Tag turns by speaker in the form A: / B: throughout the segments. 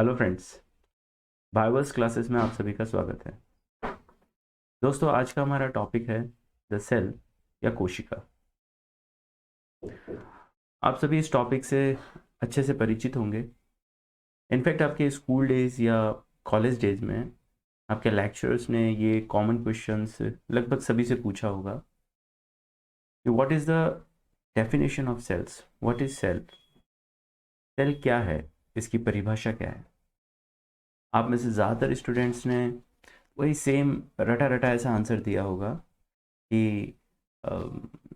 A: Hello friends, Bioverse classes में आप सभी का स्वागत है। दोस्तों, आज का हमारा टॉपिक है द सेल या कोशिका। आप सभी इस टॉपिक से अच्छे से परिचित होंगे। इनफैक्ट आपके स्कूल डेज या कॉलेज डेज में आपके लेक्चरर्स ने ये कॉमन क्वेश्चंस लगभग सभी से पूछा होगा कि what is the definition of cells, what is cell, cell क्या है, इसकी परिभाषा क्या है। आप में से ज़्यादातर स्टूडेंट्स ने वही सेम रटा रटा ऐसा आंसर दिया होगा कि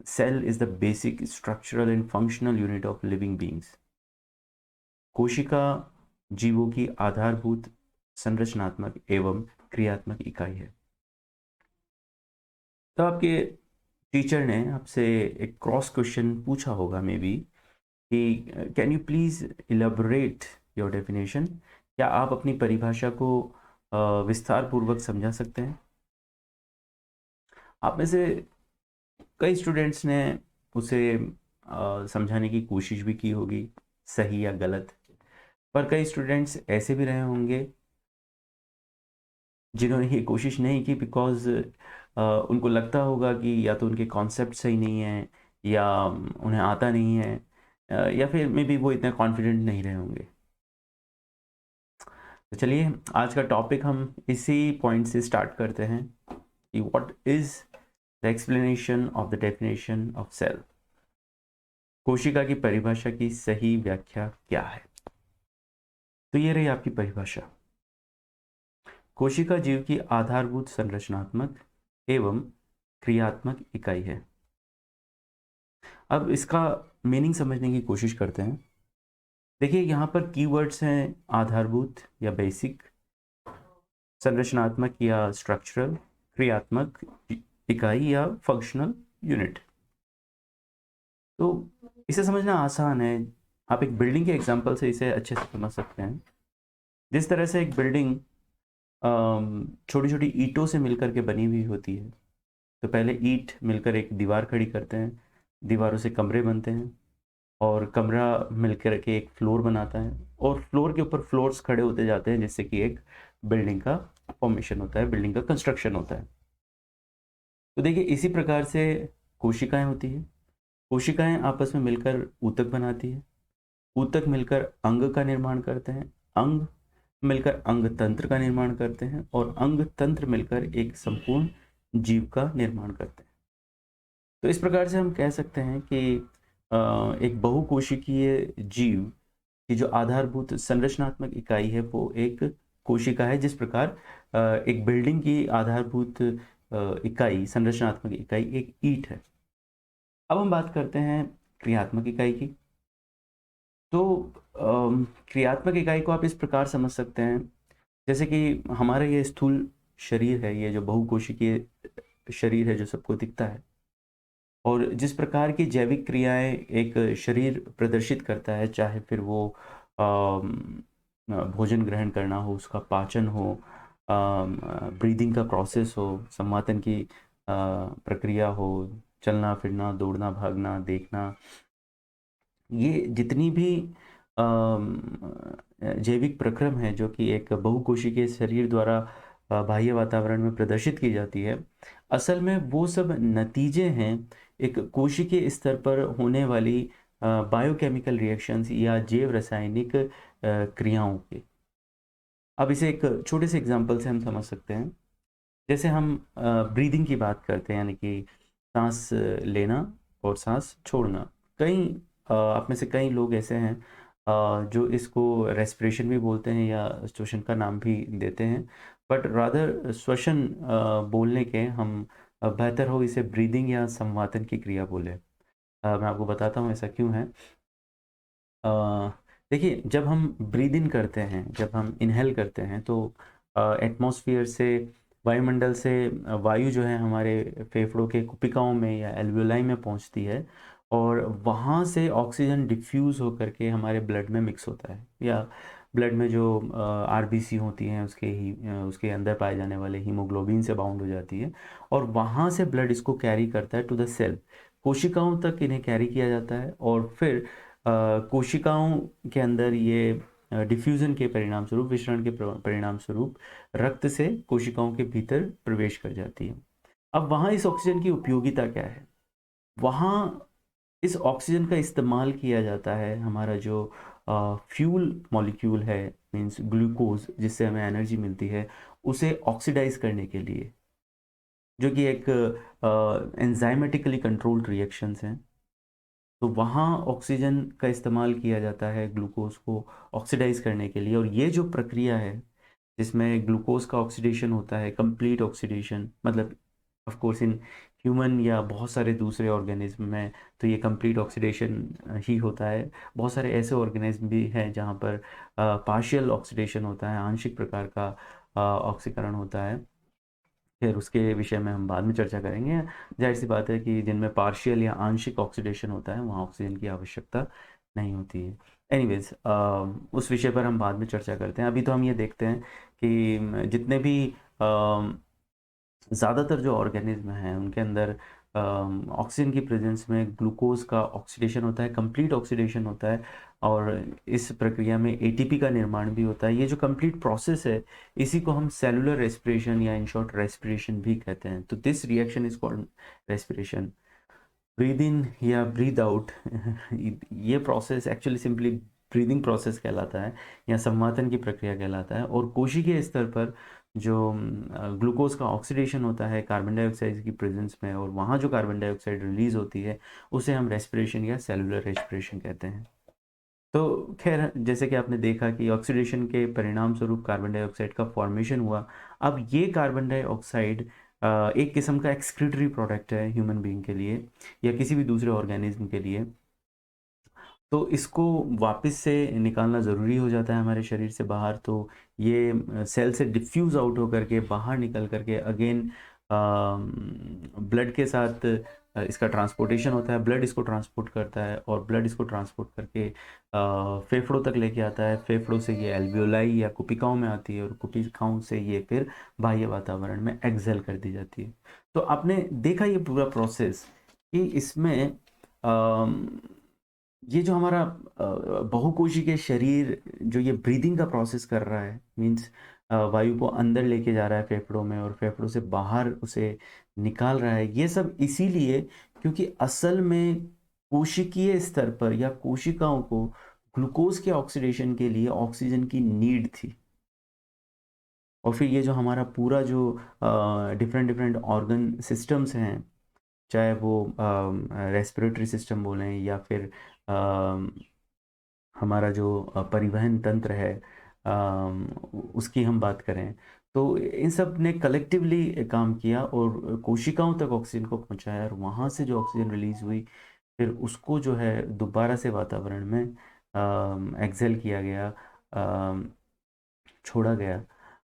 A: cell is the basic structural and functional unit of living beings. कोशिका जीवों की आधारभूत संरचनात्मक एवं क्रियात्मक इकाई है। तो आपके टीचर ने आपसे एक क्रॉस क्वेश्चन पूछा होगा मे बी कि can you please elaborate your definition, क्या आप अपनी परिभाषा को विस्तार पूर्वक समझा सकते हैं। आप में से कई स्टूडेंट्स ने उसे समझाने की कोशिश भी की होगी, सही या गलत। पर कई स्टूडेंट्स ऐसे भी रहे होंगे जिन्होंने ये कोशिश नहीं की बिकॉज उनको लगता होगा कि या तो उनके कॉन्सेप्ट सही नहीं है या उन्हें आता नहीं है, या फिर मे बी वो इतने कॉन्फिडेंट नहीं रहे होंगे। तो चलिए आज का टॉपिक हम इसी पॉइंट से स्टार्ट करते हैं कि what is the explanation of the definition of cell. कोशिका की परिभाषा की सही व्याख्या क्या है। तो ये रही आपकी परिभाषा। कोशिका जीव की आधारभूत संरचनात्मक एवं क्रियात्मक इकाई है। अब इसका मीनिंग समझने की कोशिश करते हैं। देखिए यहाँ पर कीवर्ड्स हैं आधारभूत या बेसिक, संरचनात्मक या स्ट्रक्चरल, क्रियात्मक इकाई या फंक्शनल यूनिट। तो इसे समझना आसान है। आप एक बिल्डिंग के एग्जांपल से इसे अच्छे से समझ सकते हैं। जिस तरह से एक बिल्डिंग छोटी छोटी ईंटों से मिलकर के बनी हुई होती है, तो पहले ईंट मिलकर एक दीवार खड़ी करते हैं, दीवारों से कमरे बनते हैं और कमरा मिलकर के एक फ्लोर बनाता है और फ्लोर के ऊपर फ्लोर्स खड़े होते जाते हैं जिससे कि एक बिल्डिंग का फॉर्मेशन होता है, बिल्डिंग का कंस्ट्रक्शन होता है। तो देखिए इसी प्रकार से कोशिकाएं होती है। कोशिकाएं आपस में मिलकर ऊतक बनाती है, ऊतक मिलकर अंग का निर्माण करते हैं, अंग मिलकर अंग तंत्र का निर्माण करते हैं और अंग तंत्र मिलकर एक संपूर्ण जीव का निर्माण करते हैं। तो इस प्रकार से हम कह सकते हैं कि एक बहुकोशिकीय जीव की जो आधारभूत संरचनात्मक इकाई है वो एक कोशिका है। जिस प्रकार एक बिल्डिंग की आधारभूत इकाई, संरचनात्मक इकाई एक ईंट है। अब हम बात करते हैं क्रियात्मक इकाई की। तो क्रियात्मक इकाई को आप इस प्रकार समझ सकते हैं जैसे कि हमारा ये स्थूल शरीर है, ये जो बहुकोशिकीय शरीर है जो सबको दिखता है, और जिस प्रकार की जैविक क्रियाएं एक शरीर प्रदर्शित करता है, चाहे फिर वो भोजन ग्रहण करना हो, उसका पाचन हो, ब्रीदिंग का प्रोसेस हो, संवातन की प्रक्रिया हो, चलना फिरना, दौड़ना भागना, देखना, ये जितनी भी जैविक प्रक्रम है जो कि एक बहुकोशिकीय शरीर द्वारा बाह्य वातावरण में प्रदर्शित की जाती है, असल में वो सब नतीजे हैं एक कोशिकीय स्तर पर होने वाली बायोकेमिकल रिएक्शंस या जैव रासायनिक क्रियाओं के। अब इसे एक छोटे से एग्जांपल से हम समझ सकते हैं। जैसे हम ब्रीदिंग की बात करते हैं, यानी कि सांस लेना और सांस छोड़ना। कई आप में से कई लोग ऐसे हैं जो इसको रेस्पिरेशन भी बोलते हैं या श्वसन का नाम भी देते हैं, बट रादर श्वसन बोलने के हम बेहतर हो इसे ब्रीदिंग या संवातन की क्रिया बोले। मैं आपको बताता हूँ ऐसा क्यों है। अ, देखिए जब हम ब्रीद इन करते हैं, जब हम इनहेल करते हैं, तो एटमॉस्फेयर से, वायुमंडल से वायु जो है हमारे फेफड़ों के कुपिकाओं में या एल्वियोलाई में पहुंचती है और वहाँ से ऑक्सीजन डिफ्यूज़ होकर के हमारे ब्लड में मिक्स होता है, या ब्लड में जो आरबीसी होती हैं उसके अंदर पाए जाने वाले हीमोग्लोबिन से बाउंड हो जाती है और वहाँ से ब्लड इसको कैरी करता है टू द सेल। कोशिकाओं तक इन्हें कैरी किया जाता है और फिर कोशिकाओं के अंदर ये डिफ्यूजन के परिणाम स्वरूप, विसरण के परिणाम स्वरूप रक्त से कोशिकाओं के भीतर प्रवेश कर जाती है। अब वहाँ इस ऑक्सीजन की उपयोगिता क्या है? वहाँ इस ऑक्सीजन का इस्तेमाल किया जाता है हमारा जो फ्यूल मॉलिक्यूल है, मींस ग्लूकोज, जिससे हमें एनर्जी मिलती है, उसे ऑक्सीडाइज करने के लिए, जो कि एक एंजाइमेटिकली कंट्रोल्ड रिएक्शंस हैं। तो वहाँ ऑक्सीजन का इस्तेमाल किया जाता है ग्लूकोज को ऑक्सीडाइज करने के लिए। और ये जो प्रक्रिया है जिसमें ग्लूकोज का ऑक्सीडेशन होता है, कंप्लीट ऑक्सीडेशन, मतलब ऑफ कोर्स इन ह्यूमन या बहुत सारे दूसरे ऑर्गेनिज्म में तो ये कंप्लीट ऑक्सीडेशन ही होता है। बहुत सारे ऐसे ऑर्गेनिज्म भी हैं जहाँ पर पार्शियल ऑक्सीडेशन होता है, आंशिक प्रकार का ऑक्सीकरण होता है। फिर उसके विषय में हम बाद में चर्चा करेंगे। जाहिर सी बात है कि जिनमें पार्शियल या आंशिक ऑक्सीडेशन होता है वहाँ ऑक्सीजन की आवश्यकता नहीं होती है। एनीवेज, उस विषय पर हम बाद में चर्चा करते हैं। अभी तो हम ये देखते हैं कि जितने भी ज़्यादातर जो ऑर्गेनिज्म हैं उनके अंदर ऑक्सीजन की प्रेजेंस में ग्लूकोज का ऑक्सीडेशन होता है, कंप्लीट ऑक्सीडेशन होता है। और इस प्रक्रिया में एटीपी का निर्माण भी होता है। ये जो कंप्लीट प्रोसेस है इसी को हम सेलुलर रेस्पिरेशन या इन शॉर्ट रेस्पिरेशन भी कहते हैं। तो this reaction is called respiration. Breathe in या ब्रीद आउट ये process actually simply breathing process कहलाता है या संवातन की प्रक्रिया कहलाता है। और कोशिकीय स्तर पर जो ग्लूकोज का ऑक्सीडेशन होता है कार्बन डाइऑक्साइड की प्रेजेंस में, और वहाँ जो कार्बन डाइऑक्साइड रिलीज होती है उसे हम रेस्पिरेशन या सेलुलर रेस्पिरेशन कहते हैं। तो खैर, जैसे कि आपने देखा कि ऑक्सीडेशन के परिणाम स्वरूप कार्बन डाइऑक्साइड का फॉर्मेशन हुआ। अब ये कार्बन डाइऑक्साइड एक किस्म का एक्सक्रीटरी प्रोडक्ट है ह्यूमन बीइंग के लिए या किसी भी दूसरे ऑर्गेनिज्म के लिए। तो इसको वापस से निकालना ज़रूरी हो जाता है हमारे शरीर से बाहर। तो ये सेल से डिफ्यूज़ आउट होकर के बाहर निकल करके अगेन ब्लड के साथ इसका ट्रांसपोर्टेशन होता है। ब्लड इसको ट्रांसपोर्ट करता है और ब्लड इसको ट्रांसपोर्ट करके फेफड़ों तक लेके आता है। फेफड़ों से ये एल्वियोलाई या कुपिकाओं में आती है और कुपिकाओं से ये फिर बाह्य वातावरण में एक्सहेल कर दी जाती है। तो आपने देखा ये पूरा प्रोसेस कि इसमें ये जो हमारा बहुकोशिकीय शरीर जो ये ब्रीदिंग का प्रोसेस कर रहा है, मीन्स वायु को अंदर लेके जा रहा है फेफड़ों में और फेफड़ों से बाहर उसे निकाल रहा है, ये सब इसीलिए क्योंकि असल में कोशिकीय स्तर पर या कोशिकाओं को ग्लूकोज के ऑक्सीडेशन के लिए ऑक्सीजन की नीड थी। और फिर ये जो हमारा पूरा जो डिफरेंट डिफरेंट ऑर्गन सिस्टम्स हैं, चाहे वो रेस्पिरेटरी सिस्टम बोलें या फिर हमारा जो परिवहन तंत्र है उसकी हम बात करें, तो इन सब ने कलेक्टिवली काम किया और कोशिकाओं तक ऑक्सीजन को पहुंचाया। और वहाँ से जो ऑक्सीजन रिलीज हुई फिर उसको जो है दोबारा से वातावरण में एक्सहेल किया गया, छोड़ा गया,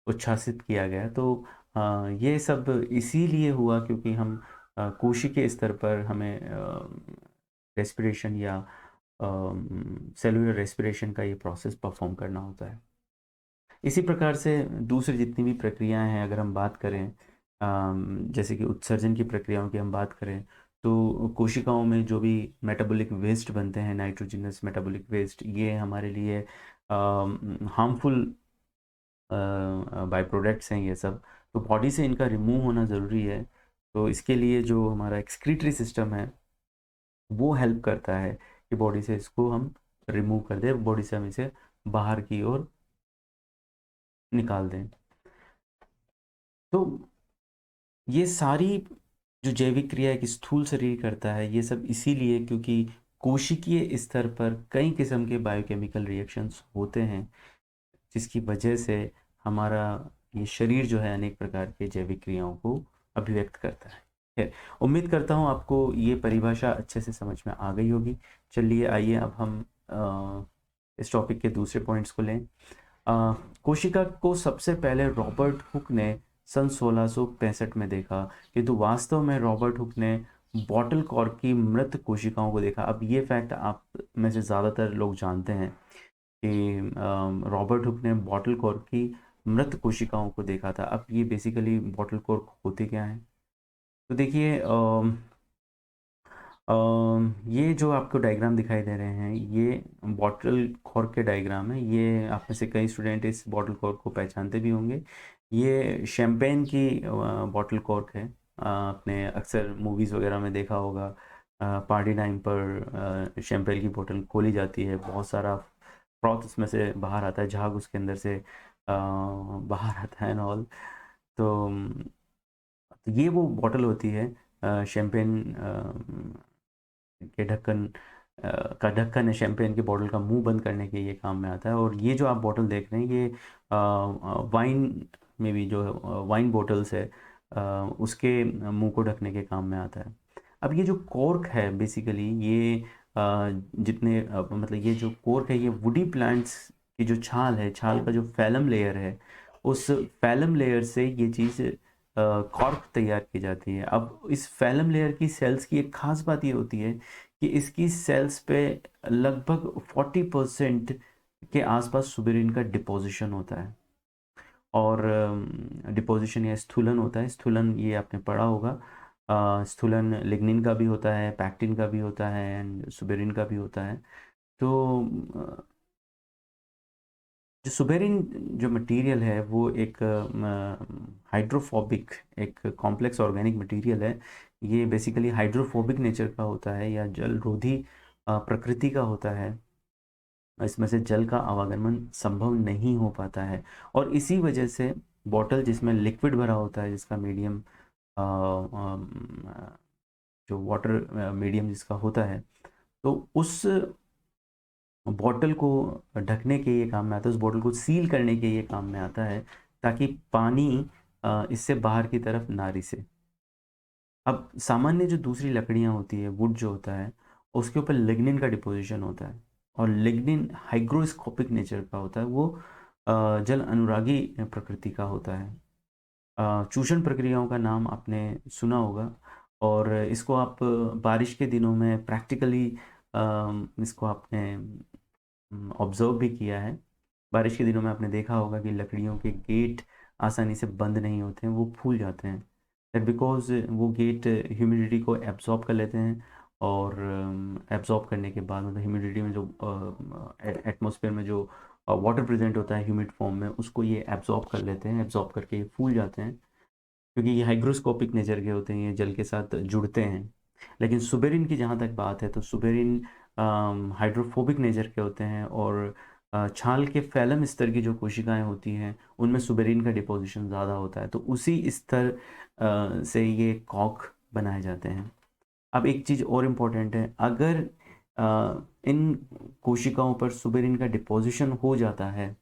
A: उच्छ्वासित किया गया। तो ये सब इसीलिए हुआ क्योंकि हम कोशिकीय स्तर पर हमें रेस्पिरेशन या सेलुलर रेस्पिरेशन का ये प्रोसेस परफॉर्म करना होता है। इसी प्रकार से दूसरी जितनी भी प्रक्रियाएं हैं अगर हम बात करें, जैसे कि उत्सर्जन की प्रक्रियाओं की हम बात करें, तो कोशिकाओं में जो भी मेटाबॉलिक वेस्ट बनते हैं, नाइट्रोजनस मेटाबॉलिक वेस्ट, ये हमारे लिए हार्मफुल बाई प्रोडक्ट्स हैं ये सब। तो बॉडी से इनका रिमूव होना ज़रूरी है। तो इसके लिए जो हमारा एक्सक्रीटरी सिस्टम है वो हेल्प करता है कि बॉडी से इसको हम रिमूव कर दें, बॉडी से हम इसे बाहर की ओर निकाल दें। तो ये सारी जो जैविक क्रिया एक स्थूल शरीर करता है, ये सब इसीलिए क्योंकि कोशिकीय स्तर पर कई किस्म के बायोकेमिकल रिएक्शंस होते हैं जिसकी वजह से हमारा ये शरीर जो है अनेक प्रकार के जैविक क्रियाओं को अभिव्यक्त करता है। उम्मीद करता हूँ आपको ये परिभाषा अच्छे से समझ में आ गई होगी। चलिए आइए अब हम इस टॉपिक के दूसरे पॉइंट्स को लें। कोशिका को सबसे पहले रॉबर्ट हुक ने सन 1665 में देखा, किंतु वास्तव में रॉबर्ट हुक ने बॉटल कॉर्क की मृत कोशिकाओं को देखा। अब ये फैक्ट आप में से ज़्यादातर लोग जानते हैं कि रॉबर्ट हुक ने बॉटल कॉर्क की मृत कोशिकाओं को देखा था। अब ये बेसिकली बॉटल कॉर्क होते क्या हैं? तो देखिए, ये जो आपको डायग्राम दिखाई दे रहे हैं ये बॉटल कॉर्क के डायग्राम है। ये आप में से कई स्टूडेंट इस बॉटल कॉर्क को पहचानते भी होंगे। ये शैम्पेन की बॉटल कॉर्क है। आपने अक्सर मूवीज़ वगैरह में देखा होगा, पार्टी टाइम पर शैम्पेन की बोतल खोली जाती है, बहुत सारा फ्रॉथ उसमें से बाहर आता है, झाग उसके अंदर से बाहर आता है एंड ऑल। तो ये वो बॉटल होती है शैम्पेन के ढक्कन का ढक्कन है। शैम्पेन के बॉटल का मुंह बंद करने के ये काम में आता है। और ये जो आप बॉटल देख रहे हैं ये वाइन में भी जो वाइन बॉटल्स है उसके मुंह को ढकने के काम में आता है। अब ये जो कॉर्क है बेसिकली ये मतलब ये जो कॉर्क है ये वुडी प्लांट्स की जो छाल है, छाल का जो फैलम लेयर है, उस फैलम लेयर से ये चीज़ कॉर्क तैयार की जाती है। अब इस फैलम लेयर की सेल्स की एक खास बात ये होती है कि इसकी सेल्स पे लगभग 40% के आसपास सुबेरिन का डिपोजिशन होता है। और डिपोजिशन या स्थूलन होता है। स्थूलन ये आपने पढ़ा होगा, स्थूलन लिग्निन का भी होता है, पैक्टिन का भी होता है एंड सुबेरिन का भी होता है। तो जो सुबेरिन जो मटेरियल है वो एक हाइड्रोफोबिक, एक कॉम्प्लेक्स ऑर्गेनिक मटेरियल है। ये बेसिकली हाइड्रोफोबिक नेचर का होता है या जल रोधी प्रकृति का होता है। इसमें से जल का आवागमन संभव नहीं हो पाता है और इसी वजह से बॉटल जिसमें लिक्विड भरा होता है, जिसका मीडियम जो वाटर मीडियम जिसका होता है, तो उस बॉटल को ढकने के ये काम में आता है, उस बॉटल को सील करने के ये काम में आता है ताकि पानी इससे बाहर की तरफ ना रिसे। अब सामान्य जो दूसरी लकड़ियाँ होती है, वुड जो होता है, उसके ऊपर लिग्निन का डिपोजिशन होता है और लिग्निन हाइग्रोस्कोपिक नेचर का होता है। वो जल अनुरागी प्रकृति का होता है। चूषण प्रक्रियाओं का नाम आपने सुना होगा और इसको आप बारिश के दिनों में प्रैक्टिकली इसको आपने ऑब्जर्व भी किया है। बारिश के दिनों में आपने देखा होगा कि लकड़ियों के गेट आसानी से बंद नहीं होते हैं, वो फूल जाते हैं। दैट बिकॉज वो गेट ह्यूमिडिटी को एब्जॉर्ब कर लेते हैं और एब्जॉर्ब करने के बाद मतलब ह्यूमिडिटी में जो एटमॉस्फेयर में जो वाटर प्रेजेंट होता है ह्यूमिड फॉर्म में, उसको ये एब्जॉर्ब कर लेते हैं, एब्जॉर्ब करके ये फूल जाते हैं क्योंकि ये हाइग्रोस्कोपिक नेचर के होते हैं, ये जल के साथ जुड़ते हैं। लेकिन सुबेरिन की जहाँ तक बात है तो सुबेरिन हाइड्रोफोबिक नेचर के होते हैं और छाल के फैलम स्तर की जो कोशिकाएं होती हैं उनमें सुबेरिन का डिपोजिशन ज़्यादा होता है, तो उसी स्तर से ये कॉक बनाए जाते हैं। अब एक चीज़ और इम्पोर्टेंट है, अगर इन कोशिकाओं पर सुबेरिन का डिपोजिशन हो जाता है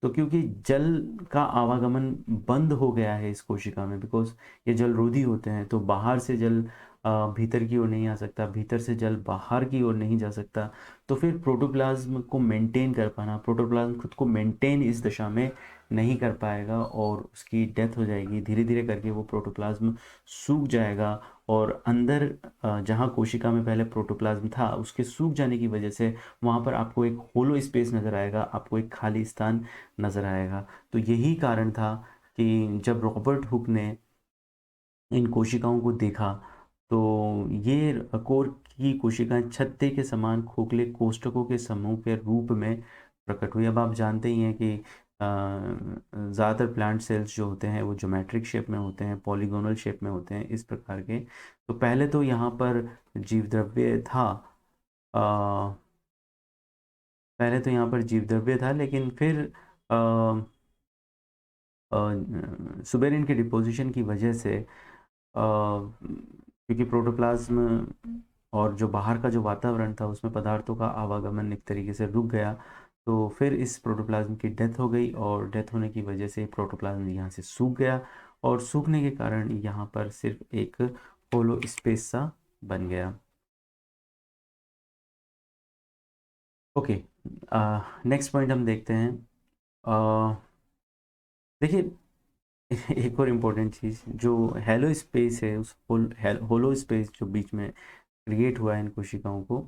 A: तो क्योंकि जल का आवागमन बंद हो गया है इस कोशिका में, बिकॉज ये जल रोधी होते हैं, तो बाहर से जल भीतर की ओर नहीं आ सकता, भीतर से जल बाहर की ओर नहीं जा सकता। तो फिर प्रोटोप्लाज्म को मेंटेन कर पाना, प्रोटोप्लाज्म खुद को मेंटेन इस दशा में नहीं कर पाएगा और उसकी डेथ हो जाएगी। धीरे धीरे करके वो प्रोटोप्लाज्म सूख जाएगा और अंदर जहाँ कोशिका में पहले प्रोटोप्लाज्म था उसके सूख जाने की वजह से वहाँ पर आपको एक होलो स्पेस नज़र आएगा, आपको एक खाली स्थान नज़र आएगा। तो यही कारण था कि जब रॉबर्ट हुक ने इन कोशिकाओं को देखा तो ये कोर की कोशिकाएं छत्ते के समान खोखले कोष्ठकों के समूह के रूप में प्रकट हुई। अब आप जानते ही हैं कि ज़्यादातर प्लांट सेल्स जो होते हैं वो ज्योमेट्रिक शेप में होते हैं, पॉलीगोनल शेप में होते हैं, इस प्रकार के। तो पहले तो यहाँ पर जीव द्रव्य था, पहले तो यहाँ पर जीव द्रव्य था, लेकिन फिर सुबेरिन के डिपोजिशन की वजह से क्योंकि प्रोटोप्लाज्म और जो बाहर का जो वातावरण था उसमें पदार्थों का आवागमन एक तरीके से रुक गया, तो फिर इस प्रोटोप्लाज्म की डेथ हो गई और डेथ होने की वजह से प्रोटोप्लाज्म यहाँ से सूख गया और सूखने के कारण यहाँ पर सिर्फ एक होलो स्पेस सा बन गया। ओके, नेक्स्ट पॉइंट हम देखते हैं। देखिए एक और इम्पोर्टेंट चीज़ जो हेलो स्पेस है, उस होलो स्पेस जो बीच में क्रिएट हुआ है इन कोशिकाओं को,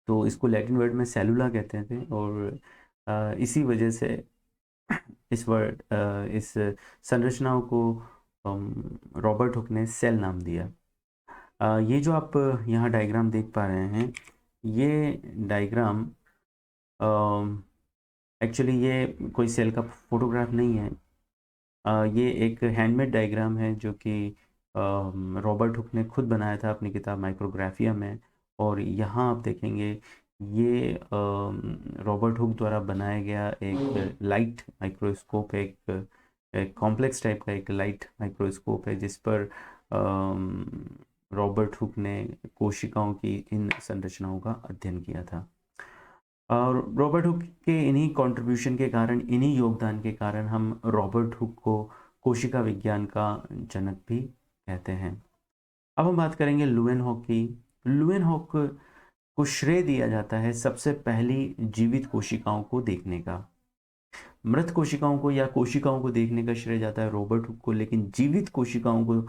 A: तो इसको लैटिन वर्ड में सेलुला कहते थे और इसी वजह से इस संरचनाओं को रॉबर्ट हुक ने सेल नाम दिया। ये जो आप यहाँ डायग्राम देख पा रहे हैं, ये डायग्राम एक्चुअली ये कोई सेल का फोटोग्राफ नहीं है। ये एक हैंडमेड डायग्राम है जो कि रॉबर्ट हुक ने खुद बनाया था अपनी किताब माइक्रोग्राफिया में। और यहाँ आप देखेंगे ये रॉबर्ट हुक द्वारा बनाया गया एक लाइट माइक्रोस्कोप है, एक कॉम्प्लेक्स टाइप का एक लाइट माइक्रोस्कोप है जिस पर रॉबर्ट हुक ने कोशिकाओं की इन संरचनाओं का अध्ययन किया था। और रॉबर्ट हुक के इन्हीं कंट्रीब्यूशन के कारण, इन्हीं योगदान के कारण हम रॉबर्ट हुक को कोशिका विज्ञान का जनक भी कहते हैं। अब हम बात करेंगे लुवेनहॉक की। लुवेनहॉक को श्रेय दिया जाता है सबसे पहली जीवित कोशिकाओं को देखने का। मृत कोशिकाओं को या कोशिकाओं को देखने का श्रेय जाता है रॉबर्ट हुक को, लेकिन जीवित कोशिकाओं को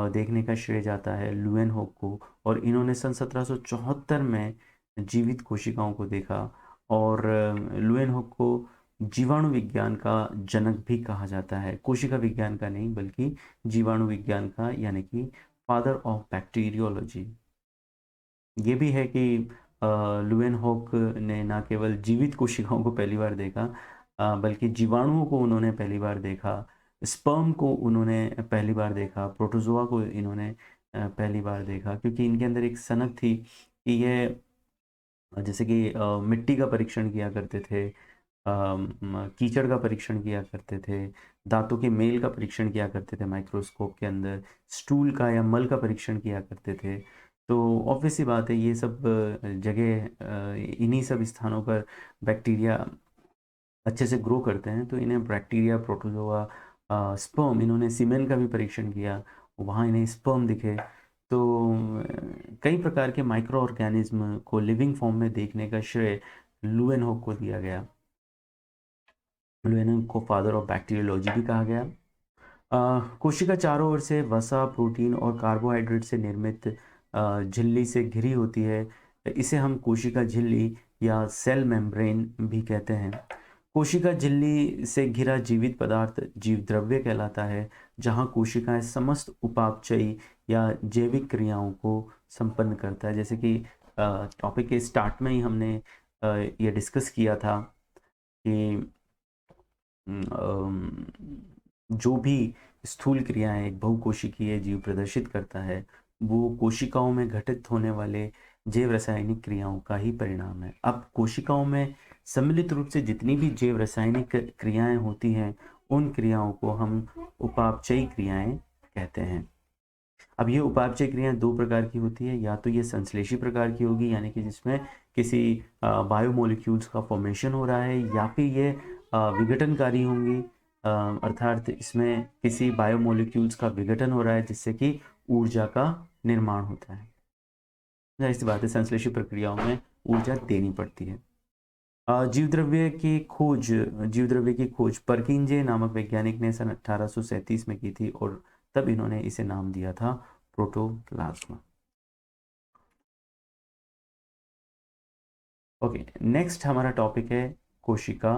A: देखने का श्रेय जाता है लुवेनहॉक को। और इन्होंने सन 1774 में जीवित कोशिकाओं को देखा। और लुवेनहॉक को जीवाणु विज्ञान का जनक भी कहा जाता है, कोशिका विज्ञान का नहीं बल्कि जीवाणु विज्ञान का, यानी कि फादर ऑफ बैक्टीरियोलॉजी। ये भी है कि लुवेनहॉक ने ना केवल जीवित कोशिकाओं को पहली बार देखा, बल्कि जीवाणुओं को उन्होंने पहली बार देखा, स्पर्म को उन्होंने पहली बार देखा, प्रोटोजोआ को इन्होंने पहली बार देखा, क्योंकि इनके अंदर एक सनक थी कि ये जैसे कि मिट्टी का परीक्षण किया करते थे, कीचड़ का परीक्षण किया करते थे, दांतों के मेल का परीक्षण किया करते थे माइक्रोस्कोप के अंदर, स्टूल का या मल का परीक्षण किया करते थे। तो ऑब्वियस सी बात है ये सब जगह, इन्हीं सब स्थानों पर बैक्टीरिया अच्छे से ग्रो करते हैं। तो इन्हें बैक्टीरिया, प्रोटोजोआ, स्पर्म, इन्होंने सीमेन का भी परीक्षण किया, वहाँ इन्हें स्पर्म दिखे। तो कई प्रकार के माइक्रो ऑर्गेनिज्म को लिविंग फॉर्म में देखने का श्रेय लुवेनहॉक को दिया गया। लुवेनहॉक को फादर ऑफ बैक्टीरियोलॉजी भी कहा गया। कोशिका चारों ओर से वसा, प्रोटीन और कार्बोहाइड्रेट से निर्मित झिल्ली से घिरी होती है। इसे हम कोशिका झिल्ली या सेल मेम्ब्रेन भी कहते हैं। कोशिका झिल्ली से घिरा जीवित पदार्थ जीव द्रव्य कहलाता है, जहां कोशिकाएं समस्त उपापचयी या जैविक क्रियाओं को संपन्न करता है। जैसे कि टॉपिक के स्टार्ट में ही हमने ये डिस्कस किया था कि जो भी स्थूल क्रियाएं एक बहुकोशिकीय जीव प्रदर्शित करता है वो कोशिकाओं में घटित होने वाले जैव रासायनिक क्रियाओं का ही परिणाम है। अब कोशिकाओं में सम्मिलित रूप से जितनी भी जैव रासायनिक क्रियाएं होती हैं उन क्रियाओं को हम उपापचयी क्रियाएं कहते हैं। अब ये उपापचय क्रियाएं दो प्रकार की होती है, या तो ये संश्लेषी प्रकार की होगी यानी कि जिसमें किसी बायोमोलिक्यूल्स का फॉर्मेशन हो रहा है, या फिर ये विघटनकारी होंगी, अर्थात इसमें किसी बायोमोलिक्यूल्स का विघटन हो रहा है जिससे कि ऊर्जा का निर्माण होता है। जाहिर सी बात है संश्लेषी प्रक्रियाओं में ऊर्जा देनी पड़ती है। जीवद्रव्य की खोज परकिंजे नामक वैज्ञानिक ने सन 1837 में की थी और तब इन्होंने इसे नाम दिया था प्रोटोप्लाज्मा। ओके, नेक्स्ट हमारा टॉपिक है कोशिका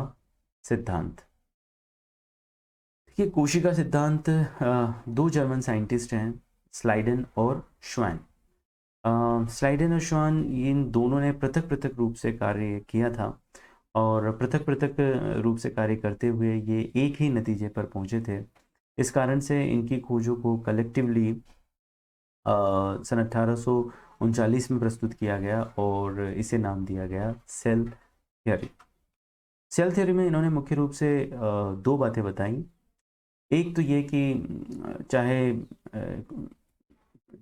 A: सिद्धांत। देखिए कोशिका सिद्धांत दो जर्मन साइंटिस्ट हैं, स्लाइडन और श्वान। स्लाइडन और श्वान इन दोनों ने पृथक पृथक रूप से कार्य किया था और पृथक पृथक रूप से कार्य करते हुए ये एक ही नतीजे पर पहुंचे थे। इस कारण से इनकी खोजों को कलेक्टिवली सन 1839 में प्रस्तुत किया गया और इसे नाम दिया गया सेल थ्योरी। सेल थ्योरी में इन्होंने मुख्य रूप से दो बातें बताई। एक तो ये कि चाहे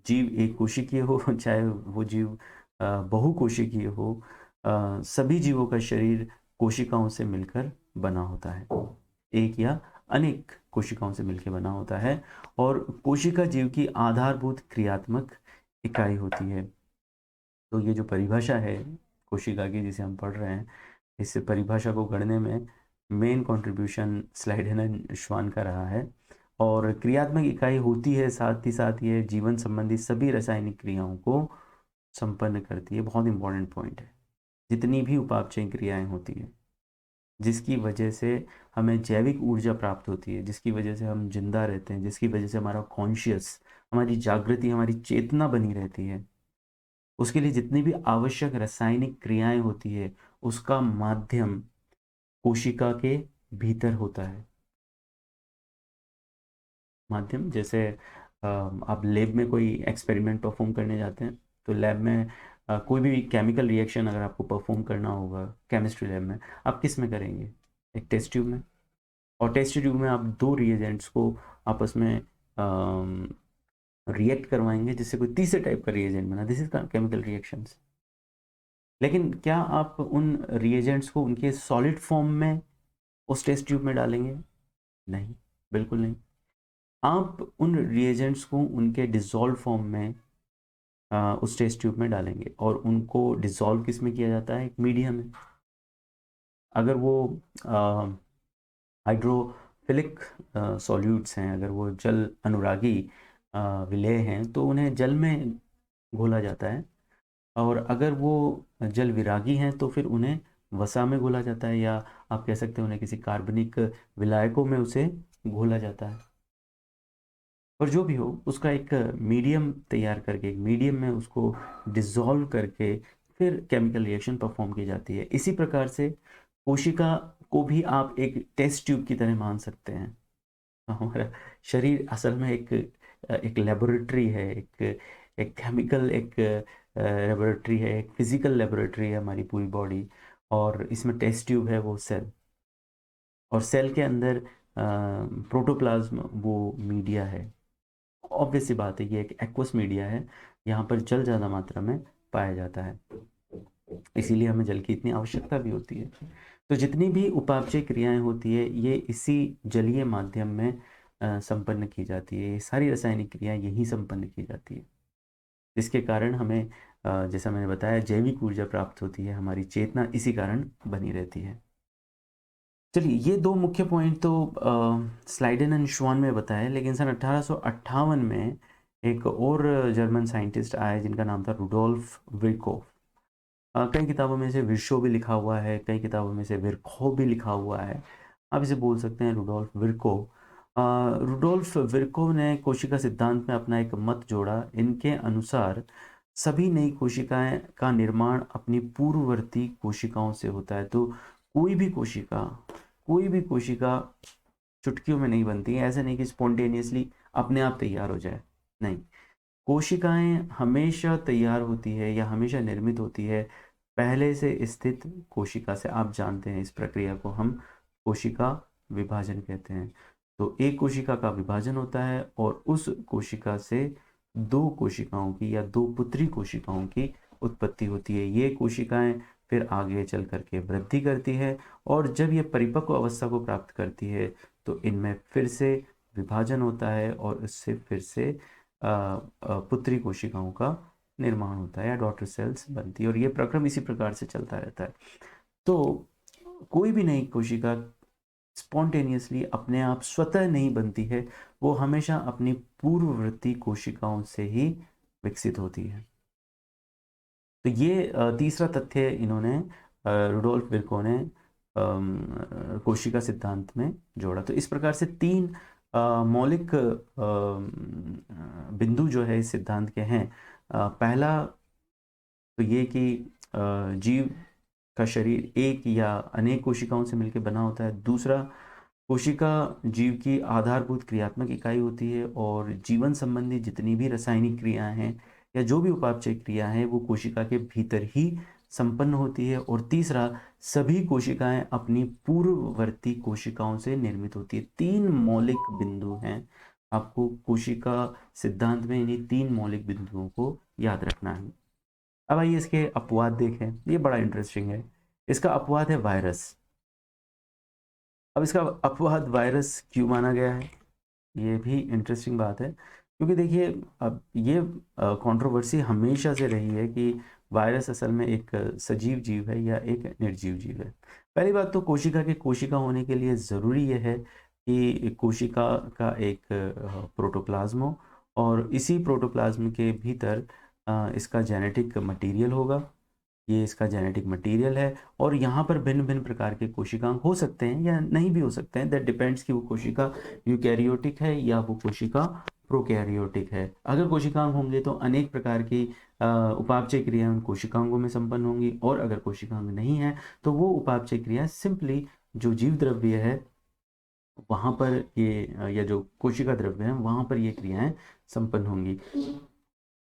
A: जीव एक कोशिकीय हो चाहे वो जीव बहुकोशिकीय हो, सभी जीवों का शरीर कोशिकाओं से मिलकर बना होता है, एक या अनेक कोशिकाओं से मिलकर बना होता है। और कोशिका जीव की आधारभूत क्रियात्मक इकाई होती है। तो ये जो परिभाषा है कोशिका की जिसे हम पढ़ रहे हैं, इस परिभाषा को गढ़ने में मेन कंट्रीब्यूशन स्लाइडन एंड श्वान का रहा है। और क्रियात्मक इकाई होती है, साथ ही साथ ये जीवन संबंधी सभी रासायनिक क्रियाओं को संपन्न करती है। बहुत इंपॉर्टेंट पॉइंट है, जितनी भी उपापचय क्रियाएं होती हैं जिसकी वजह से हमें जैविक ऊर्जा प्राप्त होती है, जिसकी वजह से हम जिंदा रहते हैं, जिसकी वजह से हमारा कॉन्शियस, हमारी जागृति, हमारी चेतना बनी रहती है। उसके लिए जितनी भी आवश्यक रासायनिक क्रियाएं होती है, उसका माध्यम कोशिका के भीतर होता है। माध्यम जैसे आप लैब में कोई एक्सपेरिमेंट परफॉर्म करने जाते हैं, तो लैब में कोई भी केमिकल रिएक्शन अगर आपको परफॉर्म करना होगा केमिस्ट्री लैब में, आप किस में करेंगे? एक टेस्ट ट्यूब में। और टेस्ट ट्यूब में आप दो रिएजेंट्स को आपस में रिएक्ट करवाएंगे, जिससे कोई तीसरे टाइप का रिएजेंट बना। This is chemical reactions. लेकिन क्या आप उन रिएजेंट्स को उनके सॉलिड फॉर्म में उस टेस्ट ट्यूब में डालेंगे? नहीं, बिल्कुल नहीं। आप उन रिएजेंट्स को उनके डिसॉल्व फॉर्म में उस टेस्ट ट्यूब में डालेंगे, और उनको डिसॉल्व किस में किया जाता है? एक मीडियम में। अगर वो हाइड्रोफिलिक सॉल्यूट्स हैं, अगर वो जल अनुरागी विलेय हैं, तो उन्हें जल में घोला जाता है। और अगर वो जल विरागी हैं तो फिर उन्हें वसा में घोला जाता है, या आप कह सकते हैं उन्हें किसी कार्बनिक विलायकों में उसे घोला जाता है। और जो भी हो, उसका एक मीडियम तैयार करके, एक मीडियम में उसको डिसॉल्व करके फिर केमिकल रिएक्शन परफॉर्म की जाती है। इसी प्रकार से कोशिका को भी आप एक टेस्ट ट्यूब की तरह मान सकते हैं। हमारा शरीर असल में एक लेबोरेटरी है, एक केमिकल एक लेबोरेटरी है, एक फिजिकल लेबोरेटरी है हमारी पूरी बॉडी। और इसमें टेस्ट ट्यूब है वो सेल, और सेल के अंदर प्रोटोप्लाज्म वो मीडिया है। ऑब्वियस सी बात है, ये एक एक्वस मीडिया है, यहाँ पर जल ज़्यादा मात्रा में पाया जाता है, इसीलिए हमें जल की इतनी आवश्यकता भी होती है। तो जितनी भी उपापचय क्रियाएं होती है, ये इसी जलीय माध्यम में संपन्न की जाती है। ये सारी रासायनिक क्रियाएं यही संपन्न की जाती है, जिसके कारण हमें जैसा मैंने बताया जैविक ऊर्जा प्राप्त होती है, हमारी चेतना इसी कारण बनी रहती है। चलिए, ये दो मुख्य पॉइंट तो स्लाइडेन एंड श्वान में बताया, लेकिन सन 1858 में एक और जर्मन साइंटिस्ट आए जिनका नाम था रुडोल्फ विर्कोव। कई किताबों में से विर्शो भी लिखा हुआ है, कई किताबों में से विर्खो भी लिखा हुआ है। आप इसे बोल सकते हैं रुडोल्फ विर्कोव। रुडोल्फ विर्कोव ने कोशिका सिद्धांत में अपना एक मत जोड़ा। इनके अनुसार सभी नई कोशिकाएं का निर्माण अपनी पूर्ववर्ती कोशिकाओं से होता है। तो कोई भी कोशिका चुटकियों में नहीं बनती है। ऐसा नहीं कि स्पॉन्टेनियसली अपने आप तैयार हो जाए, नहीं। कोशिकाएं हमेशा तैयार होती है या हमेशा निर्मित होती है पहले से स्थित कोशिका से। आप जानते हैं इस प्रक्रिया को हम कोशिका विभाजन कहते हैं। तो एक कोशिका का विभाजन होता है और उस कोशिका से दो कोशिकाओं की या दो पुत्री कोशिकाओं की उत्पत्ति होती है। ये कोशिकाएं फिर आगे चल करके वृद्धि करती है, और जब ये परिपक्व अवस्था को प्राप्त करती है तो इनमें फिर से विभाजन होता है, और इससे फिर से पुत्री कोशिकाओं का निर्माण होता है या डॉटर सेल्स बनती है, और ये प्रक्रम इसी प्रकार से चलता रहता है। तो कोई भी नई कोशिका स्पॉन्टेनियसली अपने आप स्वतः नहीं बनती है, वो हमेशा अपनी पूर्ववर्ती कोशिकाओं से ही विकसित होती है। तो ये तीसरा तथ्य इन्होंने रुडोल्फ विर्को ने कोशिका सिद्धांत में जोड़ा। तो इस प्रकार से तीन मौलिक बिंदु जो है इस सिद्धांत के हैं। पहला तो ये कि जीव का शरीर एक या अनेक कोशिकाओं से मिलकर बना होता है। दूसरा, कोशिका जीव की आधारभूत क्रियात्मक इकाई होती है, और जीवन संबंधी जितनी भी रासायनिक क्रियाएं हैं या जो भी उपापचय क्रिया है वो कोशिका के भीतर ही संपन्न होती है। और तीसरा, सभी कोशिकाएं अपनी पूर्ववर्ती कोशिकाओं से निर्मित होती है। तीन मौलिक बिंदु हैं, आपको कोशिका सिद्धांत में इन्हीं तीन मौलिक बिंदुओं को याद रखना है। अब आइए इसके अपवाद देखें, ये बड़ा इंटरेस्टिंग है। इसका अपवाद है वायरस। अब इसका अपवाद वायरस क्यों माना गया है, ये भी इंटरेस्टिंग बात है। क्योंकि देखिए, अब ये कंट्रोवर्सी हमेशा से रही है कि वायरस असल में एक सजीव जीव है या एक निर्जीव जीव है। पहली बात तो कोशिका के कोशिका होने के लिए ज़रूरी यह है कि कोशिका का एक प्रोटोप्लाज्म हो, और इसी प्रोटोप्लाज्म के भीतर इसका जेनेटिक मटेरियल होगा, ये इसका जेनेटिक मटेरियल है। और यहाँ पर भिन्न भिन्न प्रकार के कोशिकांग हो सकते हैं या नहीं भी हो सकते हैं, दैट डिपेंड्स कि वो कोशिका यूकैरियोटिक है या वो कोशिका प्रोकैरियोटिक है। अगर कोशिकांग होंगे तो अनेक प्रकार की उपापचय क्रियाएं उन कोशिकांगों में संपन्न होंगी, और अगर कोशिकांग नहीं है तो वो उपापचय क्रिया सिंपली जो जीव द्रव्य है वहाँ पर ये या जो कोशिका द्रव्य है वहाँ पर ये क्रियाएं संपन्न होंगी।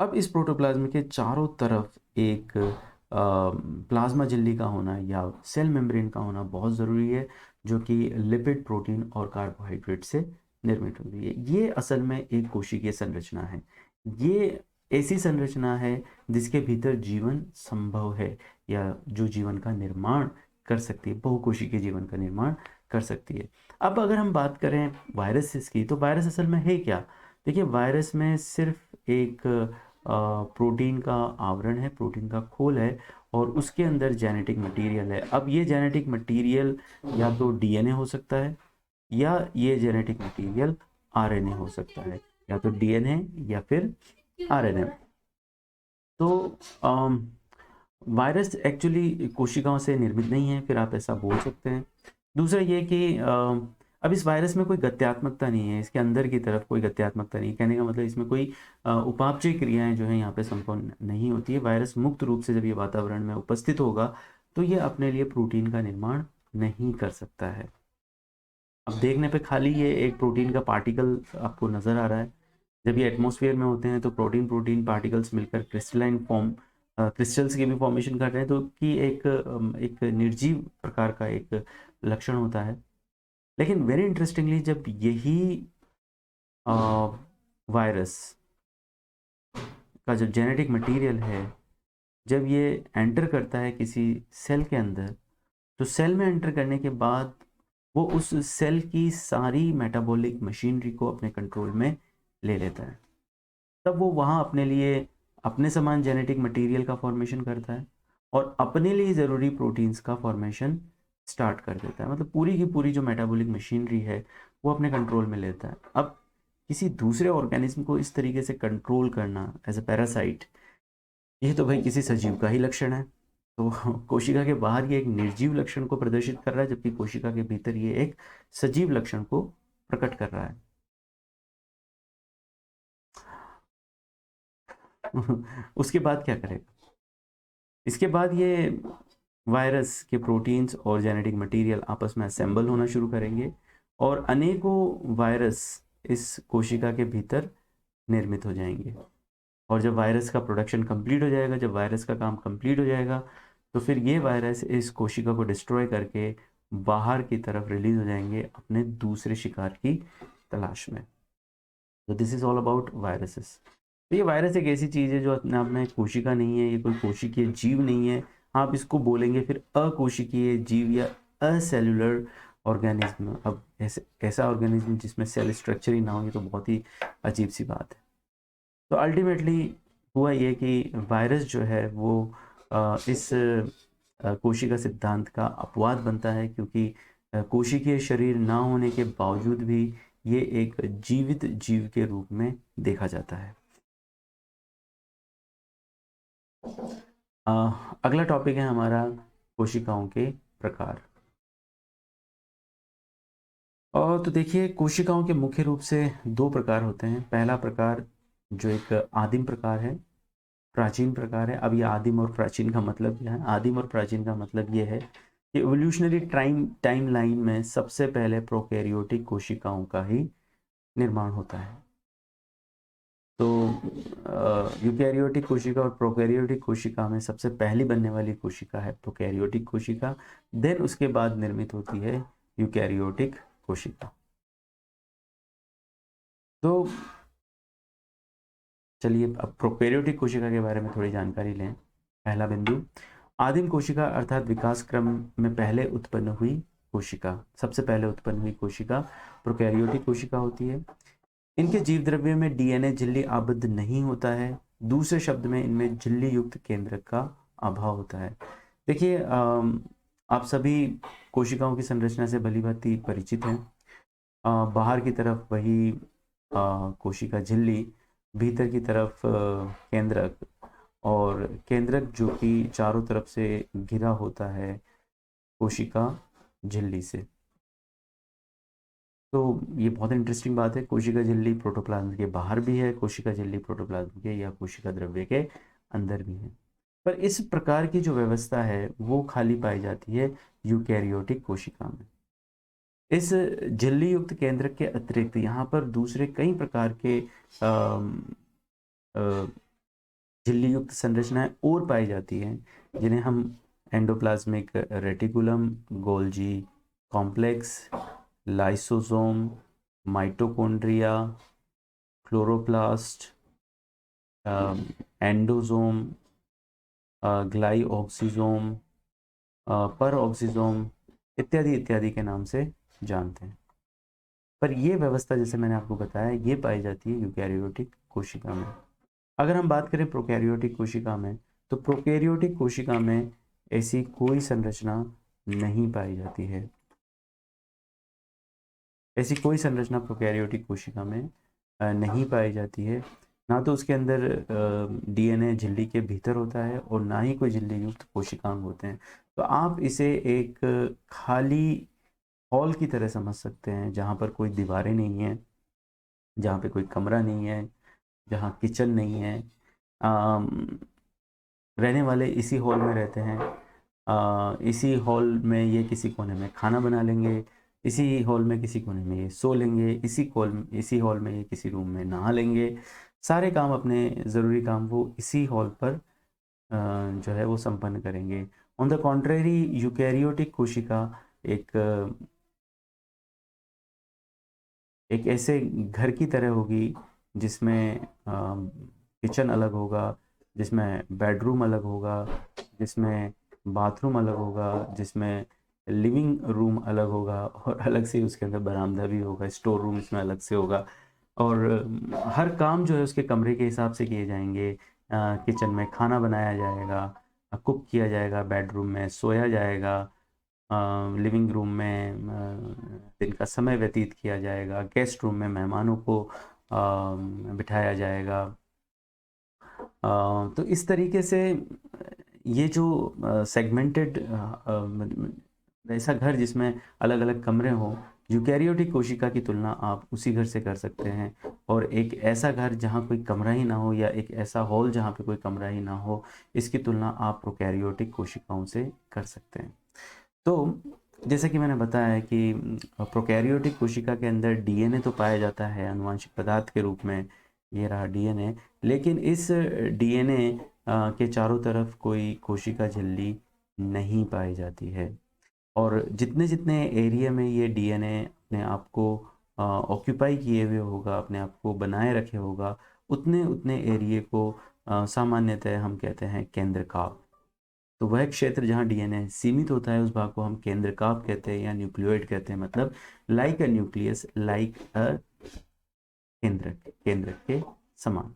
A: अब इस प्रोटोप्लाज्म के चारों तरफ एक प्लाज्मा झिल्ली का होना या सेल मेम्ब्रेन का होना बहुत ज़रूरी है, जो कि लिपिड, प्रोटीन और कार्बोहाइड्रेट से निर्मित होती है। ये असल में एक कोशिकीय संरचना है। ये ऐसी संरचना है जिसके भीतर जीवन संभव है, या जो जीवन का निर्माण कर सकती है, बहुकोशिकीय जीवन का निर्माण कर सकती है। अब अगर हम बात करें वायरसेस की, तो वायरस असल में है क्या? देखिए, वायरस में सिर्फ एक प्रोटीन का आवरण है, प्रोटीन का खोल है, और उसके अंदर जेनेटिक मटेरियल है। अब ये जेनेटिक मटेरियल या तो डीएनए हो सकता है, या ये जेनेटिक मटेरियल आरएनए हो सकता है, या तो डीएनए या फिर आरएनए। तो वायरस एक्चुअली कोशिकाओं से निर्मित नहीं है, फिर आप ऐसा बोल सकते हैं। दूसरा ये कि अब इस वायरस में कोई गत्यात्मकता नहीं है, इसके अंदर की तरफ कोई गत्यात्मकता नहीं। कहने का मतलब इसमें कोई उपापचय क्रियाएं जो है यहाँ पे संपन्न नहीं होती है। वायरस मुक्त रूप से जब ये वातावरण में उपस्थित होगा तो ये अपने लिए प्रोटीन का निर्माण नहीं कर सकता है। अब देखने पे खाली ये एक प्रोटीन का पार्टिकल आपको नज़र आ रहा है। जब ये एटमॉस्फेयर में होते हैं तो प्रोटीन प्रोटीन पार्टिकल्स मिलकर क्रिस्टलाइन फॉर्म, क्रिस्टल्स की भी फॉर्मेशन कर रहे हैं, तो कि एक निर्जीव प्रकार का एक लक्षण होता है। लेकिन वेरी इंटरेस्टिंगली जब यही वायरस का जो जेनेटिक मटेरियल है, जब ये एंटर करता है किसी सेल के अंदर, तो सेल में एंटर करने के बाद वो उस सेल की सारी मेटाबॉलिक मशीनरी को अपने कंट्रोल में ले लेता है। तब वो वहाँ अपने लिए अपने समान जेनेटिक मटेरियल का फॉर्मेशन करता है और अपने लिए ज़रूरी प्रोटीन्स का फॉर्मेशन स्टार्ट कर देता है। मतलब पूरी की पूरी जो मेटाबॉलिक मशीनरी है वो अपने कंट्रोल में लेता है। अब किसी दूसरे ऑर्गेनिज्म को इस तरीके से कंट्रोल करना एज अ पैरासाइट, ये तो भाई किसी सजीव का ही लक्षण है। तो कोशिका के बाहर ये एक निर्जीव लक्षण को प्रदर्शित कर रहा है, जबकि कोशिका के भीतर ये एक सजीव लक्षण को प्रकट कर रहा है। उसके बाद क्या करेगा? इसके बाद ये वायरस के प्रोटीन्स और जेनेटिक मटेरियल आपस में असेंबल होना शुरू करेंगे, और अनेकों वायरस इस कोशिका के भीतर निर्मित हो जाएंगे। और जब वायरस का प्रोडक्शन कंप्लीट हो जाएगा, जब वायरस का काम कंप्लीट हो जाएगा, तो फिर ये वायरस इस कोशिका को डिस्ट्रॉय करके बाहर की तरफ रिलीज हो जाएंगे अपने दूसरे शिकार की तलाश में। तो this is all about viruses. तो ये वायरस एक ऐसी चीज़ है जो अपने आप में कोशिका नहीं है, ये कोई कोशिकीय जीव नहीं है। आप इसको बोलेंगे फिर अकोशिकीय जीव या असेलुलर ऑर्गेनिज्म। अब ऐसे ऐसा ऑर्गेनिज्म जिसमें सेल स्ट्रक्चर ही ना हो, ये तो बहुत ही अजीब सी बात है। तो अल्टीमेटली हुआ ये कि वायरस जो है वो इस कोशिका सिद्धांत का अपवाद बनता है, क्योंकि कोशिकीय शरीर ना होने के बावजूद भी ये एक जीवित जीव के रूप में देखा जाता है। अगला टॉपिक है हमारा कोशिकाओं के प्रकार। और तो देखिए, कोशिकाओं के मुख्य रूप से दो प्रकार होते हैं। पहला प्रकार जो एक आदिम प्रकार है, प्राचीन प्रकार है। अब ये आदिम और प्राचीन का मतलब क्या है? आदिम और प्राचीन का मतलब ये है कि एवोल्यूशनरी टाइम लाइन में सबसे पहले प्रोकैरियोटिक कोशिकाओं का ही निर्माण होता है। तो यूकैरियोटिक कोशिका और प्रोकैरियोटिक कोशिका में सबसे पहली बनने वाली कोशिका है प्रोकैरियोटिक कोशिका, देन उसके बाद निर्मित होती है यूकैरियोटिक कोशिका। तो चलिए अब प्रोकैरियोटिक कोशिका के बारे में थोड़ी जानकारी लें। पहला बिंदु, आदिम कोशिका अर्थात विकास क्रम में पहले उत्पन्न हुई कोशिका। सबसे पहले उत्पन्न हुई कोशिका प्रोकैरियोटिक कोशिका होती है। इनके जीव द्रव्य में डीएनए झिल्ली आबद्ध नहीं होता है। दूसरे शब्द में इनमें झिल्ली युक्त केंद्रक का अभाव होता है। देखिए, आप सभी कोशिकाओं की संरचना से भलीभांति परिचित हैं। बाहर की तरफ वही कोशिका झिल्ली, भीतर की तरफ केंद्रक, और केंद्रक जो कि चारों तरफ से घिरा होता है कोशिका झिल्ली से। तो ये बहुत इंटरेस्टिंग बात है, कोशिका झिल्ली प्रोटोप्लाज्म के बाहर भी है, कोशिका झिल्ली प्रोटोप्लाज्म के या कोशिका द्रव्य के अंदर भी है। पर इस प्रकार की जो व्यवस्था है वो खाली पाई जाती है यूकैरियोटिक कोशिका में। इस झिल्ली युक्त केंद्रक के अतिरिक्त यहाँ पर दूसरे कई प्रकार के झिल्ली युक्त संरचनाएं और पाई जाती हैं, जिन्हें हम endoplasmic reticulum, Golgi complex, lysosome, mitochondria, chloroplast, endosome, glyoxysome, peroxisome इत्यादि इत्यादि के नाम से जानते हैं। पर ये व्यवस्था जैसे मैंने आपको बताया ये पाई जाती है यूकैरियोटिक कोशिका में। अगर हम बात करें प्रोकैरियोटिक कोशिका में, तो प्रोकैरियोटिक कोशिका में ऐसी कोई संरचना नहीं पाई जाती है। ऐसी कोई संरचना प्रोकैरियोटिक कोशिका में नहीं पाई जाती है। ना तो उसके अंदर डीएनए झिल्ली के भीतर होता है और ना ही कोई झिल्ली युक्त कोशिकांग होते हैं। तो आप इसे एक खाली हॉल की तरह समझ सकते हैं, जहाँ पर कोई दीवारें नहीं है, जहाँ पे कोई कमरा नहीं है, जहाँ किचन नहीं है। रहने वाले इसी हॉल में रहते हैं। इसी हॉल में ये किसी कोने में खाना बना लेंगे, इसी हॉल में किसी कोने में ये सो लेंगे, इसी हॉल में ये किसी रूम में नहा लेंगे। सारे काम, अपने ज़रूरी काम वो इसी हॉल पर जो है वो संपन्न करेंगे। ऑन द कॉन्ट्रेरी यूकैरियोटिक कोशिका एक ऐसे घर की तरह होगी जिसमें किचन अलग होगा, जिसमें बेडरूम अलग होगा, जिसमें बाथरूम अलग होगा, जिसमें लिविंग रूम अलग होगा और अलग से उसके अंदर बरामदा भी होगा, स्टोर रूम इसमें अलग से होगा। और हर काम जो है उसके कमरे के हिसाब से किए जाएंगे। किचन में खाना बनाया जाएगा, कुक किया जाएगा, बेडरूम में सोया जाएगा, लिविंग रूम में दिन का समय व्यतीत किया जाएगा, गेस्ट रूम में मेहमानों को बिठाया जाएगा। तो इस तरीके से ये जो सेगमेंटेड ऐसा घर जिसमें अलग अलग कमरे हों, यूकैरियोटिक कोशिका की तुलना आप उसी घर से कर सकते हैं। और एक ऐसा घर जहाँ कोई कमरा ही ना हो या एक ऐसा हॉल जहाँ पे कोई कमरा ही ना हो, इसकी तुलना आप प्रोकैरियोटिक कोशिकाओं से कर सकते हैं। तो जैसा कि मैंने बताया कि प्रोकैरियोटिक कोशिका के अंदर डीएनए तो पाया जाता है आनुवंशिक पदार्थ के रूप में, ये रहा डीएनए। लेकिन इस डीएनए के चारों तरफ कोई कोशिका झिल्ली नहीं पाई जाती है। और जितने जितने एरिया में ये डीएनए अपने आप को ऑक्यूपाई किए हुए होगा, अपने आप को बनाए रखे होगा, उतने उतने एरिए को सामान्यतः हम कहते हैं केंद्रकाव। तो वह क्षेत्र जहाँ डीएनए सीमित होता है उस भाग को हम केंद्रकाव कहते हैं या न्यूक्लियोइड कहते हैं। मतलब लाइक अ न्यूक्लियस, लाइक अ केंद्रक के समान।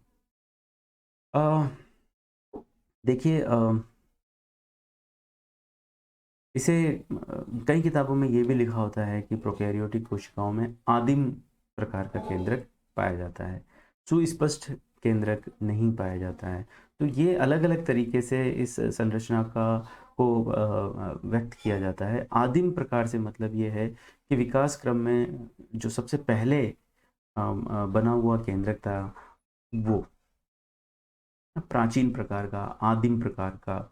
A: देखिए, इसे कई किताबों में ये भी लिखा होता है कि प्रोकैरियोटिक कोशिकाओं में आदिम प्रकार का केंद्रक पाया जाता है, सुस्पष्ट केंद्रक नहीं पाया जाता है। तो ये अलग अलग तरीके से इस संरचना को व्यक्त किया जाता है। आदिम प्रकार से मतलब ये है कि विकास क्रम में जो सबसे पहले बना हुआ केंद्रक था वो प्राचीन प्रकार का, आदिम प्रकार का।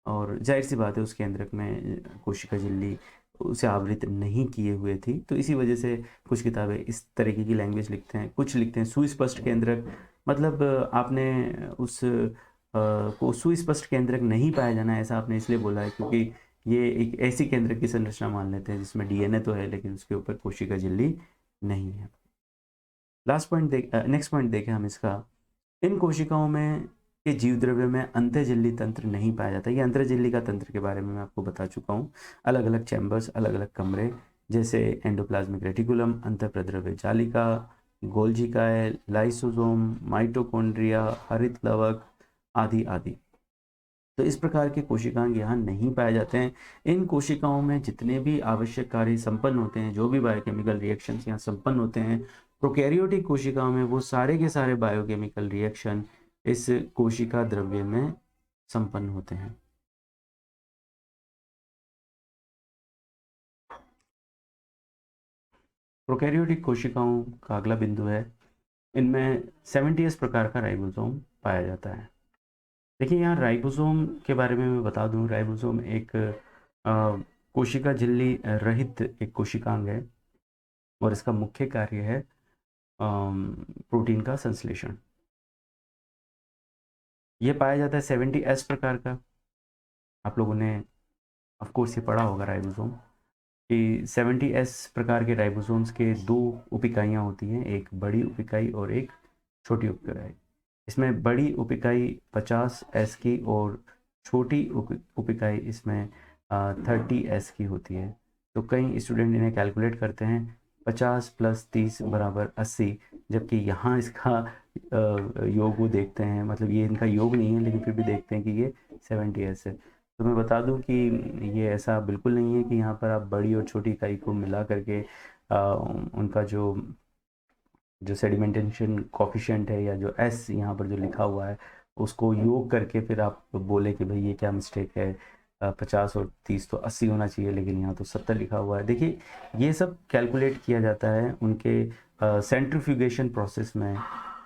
A: और जाहिर सी बात है उस केंद्रक में कोशिका झिल्ली उसे आवृत नहीं किए हुए थी। तो इसी वजह से कुछ किताबें इस तरीके की लैंग्वेज लिखते हैं, कुछ लिखते हैं सुस्पष्ट केंद्रक। मतलब आपने उस को सुस्पष्ट केंद्रक नहीं पाया जाना ऐसा आपने इसलिए बोला है क्योंकि ये एक ऐसी केंद्रक की संरचना मान लेते हैं जिसमें डीएनए तो है लेकिन उसके ऊपर कोशिका झिल्ली नहीं है। नेक्स्ट पॉइंट देखें हम इसका। इन कोशिकाओं में के जीव द्रव्य में अंतःझिल्ली तंत्र नहीं पाया जाता। ये अंतःझिल्ली का तंत्र के बारे में मैं आपको बता चुका हूँ। अलग अलग चैम्बर्स, अलग अलग कमरे, जैसे एंडोप्लाज्मिक रेटिकुलम, अंतःप्रद्रव्य जालिका, गोल्जी काय, लाइसोसोम, माइटोकॉन्ड्रिया, हरित लवक आदि आदि। तो इस प्रकार के कोशिकांग यहाँ नहीं पाए जाते हैं। इन कोशिकाओं में जितने भी आवश्यक कार्य संपन्न होते हैं, जो भी बायोकेमिकल रिएक्शंस यहाँ संपन्न होते हैं, प्रोकैरियोटिक कोशिकाओं में वो सारे के सारे बायोकेमिकल रिएक्शन इस कोशिका द्रव्य में संपन्न होते हैं। प्रोकैरियोटिक कोशिकाओं का अगला बिंदु है, इनमें 70s प्रकार का राइबोसोम पाया जाता है। देखिए यहाँ राइबोसोम के बारे में मैं बता दूं, राइबोसोम एक कोशिका झिल्ली रहित एक कोशिकांग है और इसका मुख्य कार्य है प्रोटीन का संश्लेषण। ये पाया जाता है 70S प्रकार का। आप लोगों ने ऑफ कोर्स ये पढ़ा होगा राइबोसोम कि 70S प्रकार के राइबोसोम्स के दो उपिकाइयाँ होती हैं, एक बड़ी उपिकाई और एक छोटी उपिकाई। इसमें बड़ी उपिकाई 50S की और छोटी उपिकाई इसमें 30S की होती है। तो कई स्टूडेंट इन्हें कैलकुलेट करते हैं 50 + 30 = 80, जबकि यहाँ इसका योग वो देखते हैं, मतलब ये इनका योग नहीं है लेकिन फिर भी देखते हैं कि ये 70S है। तो मैं बता दूं कि ये ऐसा बिल्कुल नहीं है कि यहाँ पर आप बड़ी और छोटी इकाई को मिला करके उनका जो जो सेडिमेंटेशन कॉफिशिएंट है या जो एस यहाँ पर जो लिखा हुआ है उसको योग करके फिर आप बोले कि भाई ये क्या मिस्टेक है, 50 और 30 तो 80 होना चाहिए लेकिन यहाँ तो 70 लिखा हुआ है। देखिए ये सब कैलकुलेट किया जाता है उनके सेंट्रीफ्यूगेशन प्रोसेस में,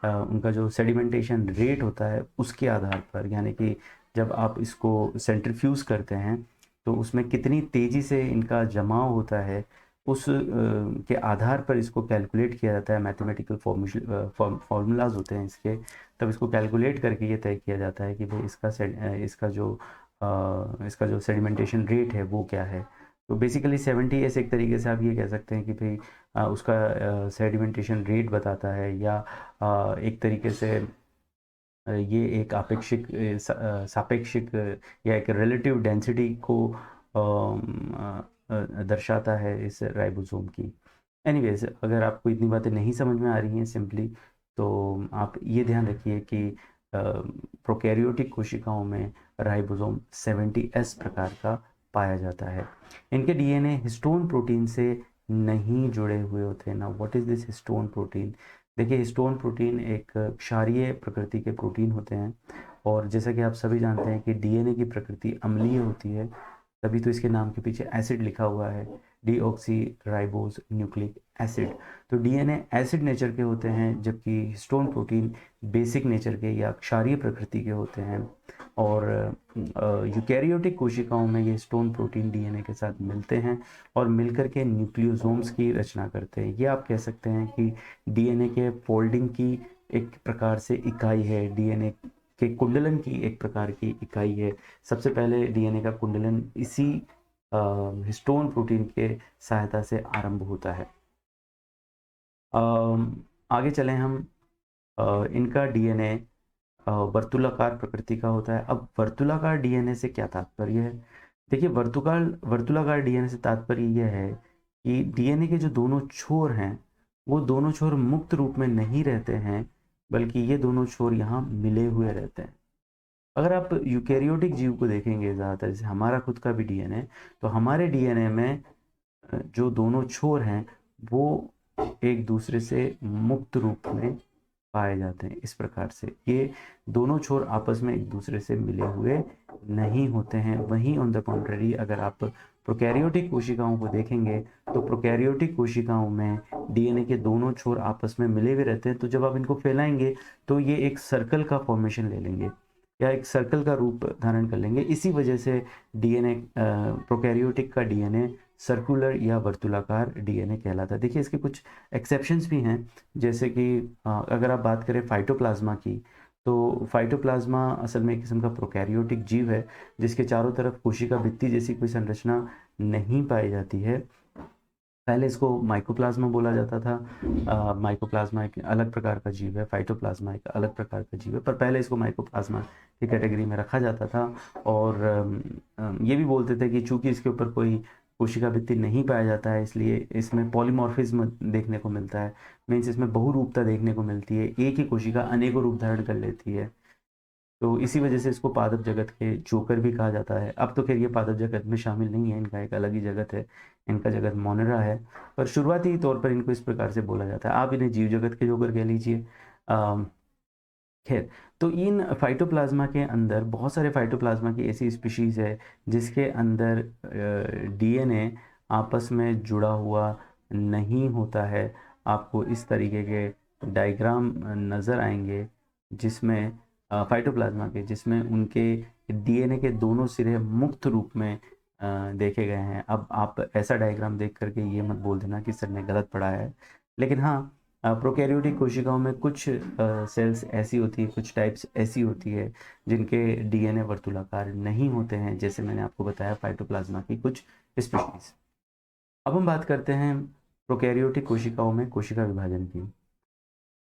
A: उनका जो सेडिमेंटेशन रेट होता है उसके आधार पर, यानी कि जब आप इसको सेंट्रीफ्यूज करते हैं तो उसमें कितनी तेज़ी से इनका जमाव होता है उस के आधार पर इसको कैलकुलेट किया जाता है। मैथमेटिकल फॉर्मूलाज होते हैं इसके, तब इसको कैलकुलेट करके ये तय किया जाता है कि भाई इसका जो सेडिमेंटेशन रेट है वो क्या है। तो बेसिकली 70S एक तरीके से आप ये कह सकते हैं कि भाई उसका सेडिमेंटेशन रेट बताता है, या एक तरीके से ये एक आपेक्षिक सापेक्षिक या एक रिलेटिव डेंसिटी को दर्शाता है इस राइबोसोम की। एनीवेज, अगर आपको इतनी बातें नहीं समझ में आ रही हैं सिंपली, तो आप ये ध्यान रखिए कि प्रोकैरियोटिक कोशिकाओं में राइबोसोम 70S प्रकार का पाया जाता है। इनके डीएनए हिस्टोन प्रोटीन से नहीं जुड़े हुए होते हैं ना। What is this histone protein? देखिए हिस्टोन प्रोटीन एक क्षारीय प्रकृति के प्रोटीन होते हैं, और जैसा कि आप सभी जानते हैं कि डीएनए की प्रकृति अम्लीय होती है, तभी तो इसके नाम के पीछे एसिड लिखा हुआ है, डीऑक्सी राइबोज न्यूक्लिक एसिड। तो डीएनए एसिड नेचर के होते हैं जबकि हिस्टोन प्रोटीन बेसिक नेचर के या क्षारीय प्रकृति के होते हैं। और यूकैरियोटिक कोशिकाओं में ये हिस्टोन प्रोटीन डीएनए के साथ मिलते हैं और मिलकर के न्यूक्लियोसोम्स की रचना करते हैं। ये आप कह सकते हैं कि डीएनए के फोल्डिंग की एक प्रकार से इकाई है, डीएनए के कुंडलन की एक प्रकार की इकाई है। सबसे पहले डीएनए का कुंडलन इसी हिस्टोन प्रोटीन के सहायता से आरंभ होता है। आगे चलें हम, इनका डीएनए वर्तुलाकार प्रकृति का होता है। अब वर्तुलाकार डीएनए से क्या तात्पर्य है? देखिए वर्तुलाकार डीएनए से तात्पर्य यह है कि डीएनए के जो दोनों छोर हैं वो दोनों छोर मुक्त रूप में नहीं रहते हैं, बल्कि ये दोनों छोर यहाँ मिले हुए रहते हैं। अगर आप यूकैरियोटिक जीव को देखेंगे ज़्यादातर, जैसे हमारा खुद का भी डीएनए, तो हमारे डीएनए में जो दोनों छोर हैं वो एक दूसरे से मुक्त रूप में पाए जाते हैं। इस प्रकार से ये दोनों छोर आपस में एक दूसरे से मिले हुए नहीं होते हैं। वहीं ऑन द कॉन्ट्ररी अगर आप प्रोकैरियोटिक कोशिकाओं को देखेंगे तो प्रोकैरियोटिक कोशिकाओं में डीएनए के दोनों छोर आपस में मिले हुए रहते हैं। तो जब आप इनको फैलाएंगे तो ये एक सर्कल का फॉर्मेशन ले लेंगे या एक सर्कल का रूप धारण कर लेंगे। इसी वजह से डीएनए प्रोकैरियोटिक का डीएनए सर्कुलर या वर्तुलाकार डीएनए कहलाता है। देखिए इसके कुछ एक्सेप्शंस भी हैं, जैसे कि अगर आप बात करें फाइटोप्लाज्मा की, तो फाइटोप्लाज्मा असल में एक किस्म का प्रोकैरियोटिक जीव है जिसके चारों तरफ कोशिका भित्ति जैसी कोई संरचना नहीं पाई जाती है। पहले इसको माइकोप्लाज्मा बोला जाता था। माइकोप्लाज्मा एक अलग प्रकार का जीव है, फाइटोप्लाज्मा एक अलग प्रकार का जीव है, पर पहले इसको माइकोप्लाज्मा की कैटेगरी में रखा जाता था। और ये भी बोलते थे कि चूंकि इसके ऊपर कोई कोशिका भित्ति नहीं पाया जाता है इसलिए इसमें पॉलीमॉर्फिज्म देखने को मिलता है, मीन्स इसमें बहुरूपता देखने को मिलती है, एक ही कोशिका अनेकों रूप धारण कर लेती है। तो इसी वजह से इसको पादप जगत के जोकर भी कहा जाता है। अब तो खैर ये पादप जगत में शामिल नहीं है, इनका एक अलग ही जगत है, इनका जगत मोनेरा है, पर शुरुआती तौर पर इनको इस प्रकार से बोला जाता है। आप इन्हें जीव जगत के जोकर कह लीजिए। खैर, तो इन फाइटोप्लाज्मा के अंदर बहुत सारे फाइटोप्लाज्मा की ऐसी स्पीशीज़ है जिसके अंदर डीएनए आपस में जुड़ा हुआ नहीं होता है। आपको इस तरीके के डायग्राम नज़र आएंगे जिसमें फाइटोप्लाज्मा के, जिसमें उनके डीएनए के दोनों सिरे मुक्त रूप में देखे गए हैं। अब आप ऐसा डायग्राम देख करके ये मत बोल देना कि सर ने गलत पढ़ा है, लेकिन हाँ, प्रोकैरियोटिक कोशिकाओं में कुछ सेल्स ऐसी होती है, कुछ टाइप्स ऐसी होती है जिनके डीएनए वर्तुलाकार नहीं होते हैं, जैसे मैंने आपको बताया फाइटोप्लाज्मा की कुछ स्पीशीज। अब हम बात करते हैं प्रोकैरियोटिक कोशिकाओं में कोशिका विभाजन की।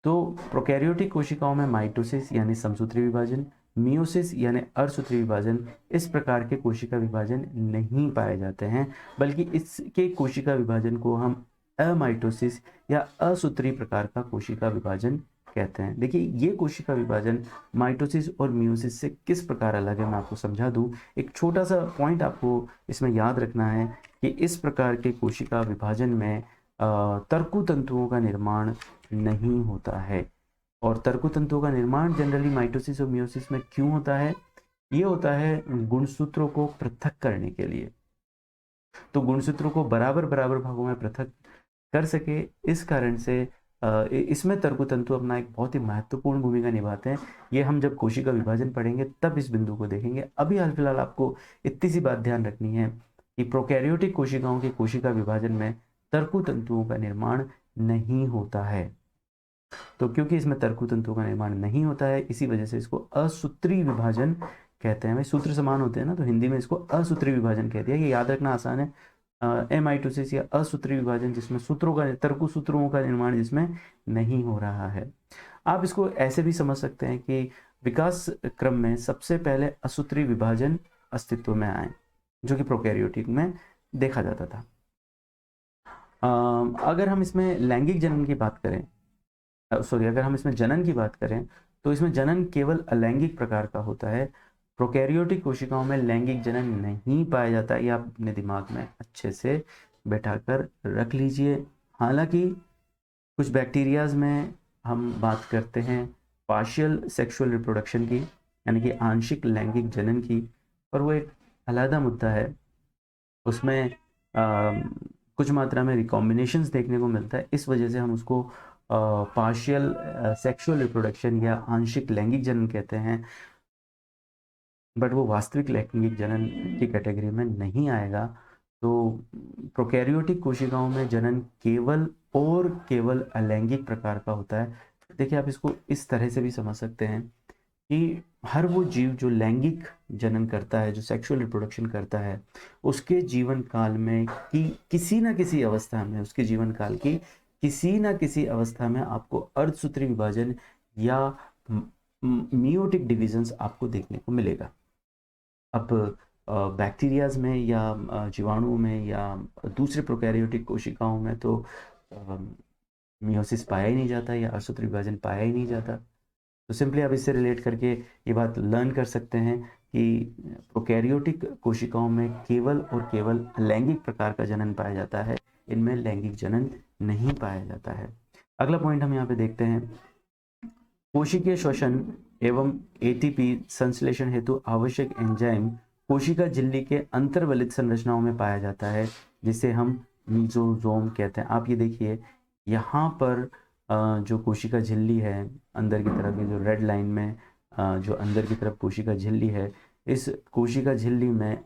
A: तो प्रोकैरियोटिक कोशिकाओं में माइटोसिस यानी समसूत्री विभाजन, मियोसिस यानी अर्धसूत्री विभाजन, इस प्रकार के कोशिका विभाजन नहीं पाए जाते हैं, बल्कि इसके कोशिका विभाजन को हम अमाइटोसिस या असूत्री प्रकार का कोशिका विभाजन कहते हैं। देखिए, ये कोशिका विभाजन माइटोसिस और मियोसिस से किस प्रकार अलग है, मैं आपको समझा दूं। एक छोटा सा पॉइंट आपको इसमें याद रखना है कि इस प्रकार के कोशिका विभाजन में तर्कु तंतुओं का निर्माण नहीं होता है। और तर्कु तंतुओं का निर्माण जनरली माइटोसिस और मियोसिस में क्यों होता है? ये होता है गुणसूत्रों को पृथक करने के लिए। तो गुणसूत्रों को बराबर बराबर भागों में पृथक कर सके, इस कारण से इसमें तर्कु तंतु अपना एक बहुत ही महत्वपूर्ण भूमिका निभाते हैं। ये हम जब कोशिका विभाजन पढ़ेंगे तब इस बिंदु को देखेंगे। अभी हाल फिलहाल आपको इतनी सी बात ध्यान रखनी है कि प्रोकैरियोटिक कोशिकाओं के कोशिका विभाजन में तर्कु तंतुओं का निर्माण नहीं होता है। तो क्योंकि इसमें तर्कु तंतुओं का निर्माण नहीं होता है, इसी वजह से इसको असूत्री विभाजन कहते हैं। भाई, सूत्र समान होते हैं ना, तो हिंदी में इसको असूत्री विभाजन कहते हैं। ये याद रखना आसान है। एमाइटोसिस या असूत्री विभाजन, जिसमें सूत्रों का, तर्कु सूत्रों का निर्माण जिसमें नहीं हो रहा है। आप इसको ऐसे भी समझ सकते हैं कि विकास क्रम में सबसे पहले असूत्री विभाजन अस्तित्व में आए, जो कि प्रोकैरियोटिक में देखा जाता था। अगर हम इसमें लैंगिक जनन की बात करें, अगर हम इसमें जनन की बात करें, तो इसमें जनन केवल अलैंगिक प्रकार का होता है। प्रोकैरियोटिक कोशिकाओं में लैंगिक जनन नहीं पाया जाता। ये आप अपने दिमाग में अच्छे से बैठाकर रख लीजिए। हालांकि कुछ बैक्टीरियाज में हम बात करते हैं पार्शियल सेक्सुअल रिप्रोडक्शन की, यानी कि आंशिक लैंगिक जनन की, पर वो एक अलग मुद्दा है। उसमें कुछ मात्रा में रिकॉम्बिनेशंस देखने को मिलता है, इस वजह से हम उसको पार्शियल सेक्सुअल रिप्रोडक्शन या आंशिक लैंगिक जनन कहते हैं। बट वो वास्तविक लैंगिक जनन की कैटेगरी में नहीं आएगा। तो प्रोकैरियोटिक कोशिकाओं में जनन केवल और केवल अलैंगिक प्रकार का होता है। देखिए, आप इसको इस तरह से भी समझ सकते हैं कि हर वो जीव जो लैंगिक जनन करता है, जो सेक्सुअल रिप्रोडक्शन करता है, उसके जीवन काल में किसी ना किसी अवस्था में, उसके जीवन काल की किसी ना किसी अवस्था में आपको अर्धसूत्री विभाजन या मियोटिक डिविजन्स आपको देखने को मिलेगा। अब बैक्टीरियाज में या जीवाणुओं में या दूसरे प्रोकैरियोटिक कोशिकाओं में तो मियोसिस पाया ही नहीं जाता या अर्धसूत्री विभाजन पाया ही नहीं जाता। तो सिंपली आप इससे रिलेट करके ये बात लर्न कर सकते हैं कि प्रोकैरियोटिक कोशिकाओं में केवल और केवल लैंगिक प्रकार का जनन पाया जाता है, इनमें लैंगिक जनन नहीं पाया जाता है। अगला पॉइंट हम यहाँ पे देखते हैं, कोशिकीय श्वसन एवं एटीपी संश्लेषण हेतु आवश्यक एंजाइम कोशिका झिल्ली के अंतर्वलित संरचनाओं में पाया जाता है, जिसे हम मीजोजोम कहते हैं। आप ये देखिए, यहाँ पर जो कोशिका झिल्ली है अंदर की तरफ, ये जो रेड लाइन में जो अंदर की तरफ कोशिका झिल्ली है, इस कोशिका झिल्ली में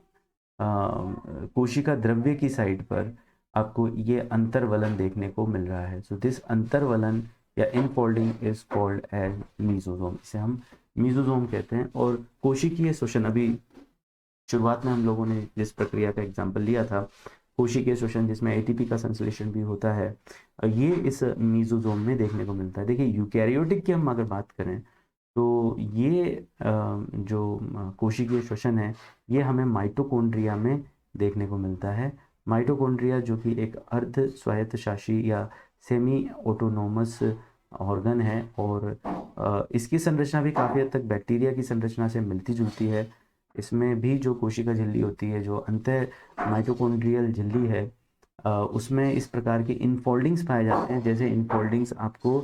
A: कोशिका द्रव्य की साइड पर आपको ये अंतर्वलन देखने को मिल रहा है। सो दिस अंतर्वलन या infolding is called as mesosome. इसे हम मीजोजोम कहते हैं। और कोशिकीय श्वसन, अभी शुरुआत में हम लोगों ने जिस प्रक्रिया का एग्जाम्पल लिया था, कोशिकीय श्वसन जिसमें एटीपी का संश्लेषण भी होता है, ये इस मीजोजोम में देखने को मिलता है। देखिए, यूकैरियोटिक की हम अगर बात करें तो ये जो कोशिकीय श्वसन है, ये हमें माइटोकॉन्ड्रिया में देखने को मिलता है। माइटोकॉन्ड्रिया जो कि एक अर्ध स्वायत्तशासी या सेमी ऑटोनोमस ऑर्गन है, और इसकी संरचना भी काफ़ी हद तक बैक्टीरिया की संरचना से मिलती जुलती है। इसमें भी जो कोशिका झिल्ली होती है, जो अंतः माइटोकॉन्ड्रियल झिल्ली है, उसमें इस प्रकार के इनफोल्डिंग्स पाए जाते हैं। जैसे इनफोल्डिंग्स आपको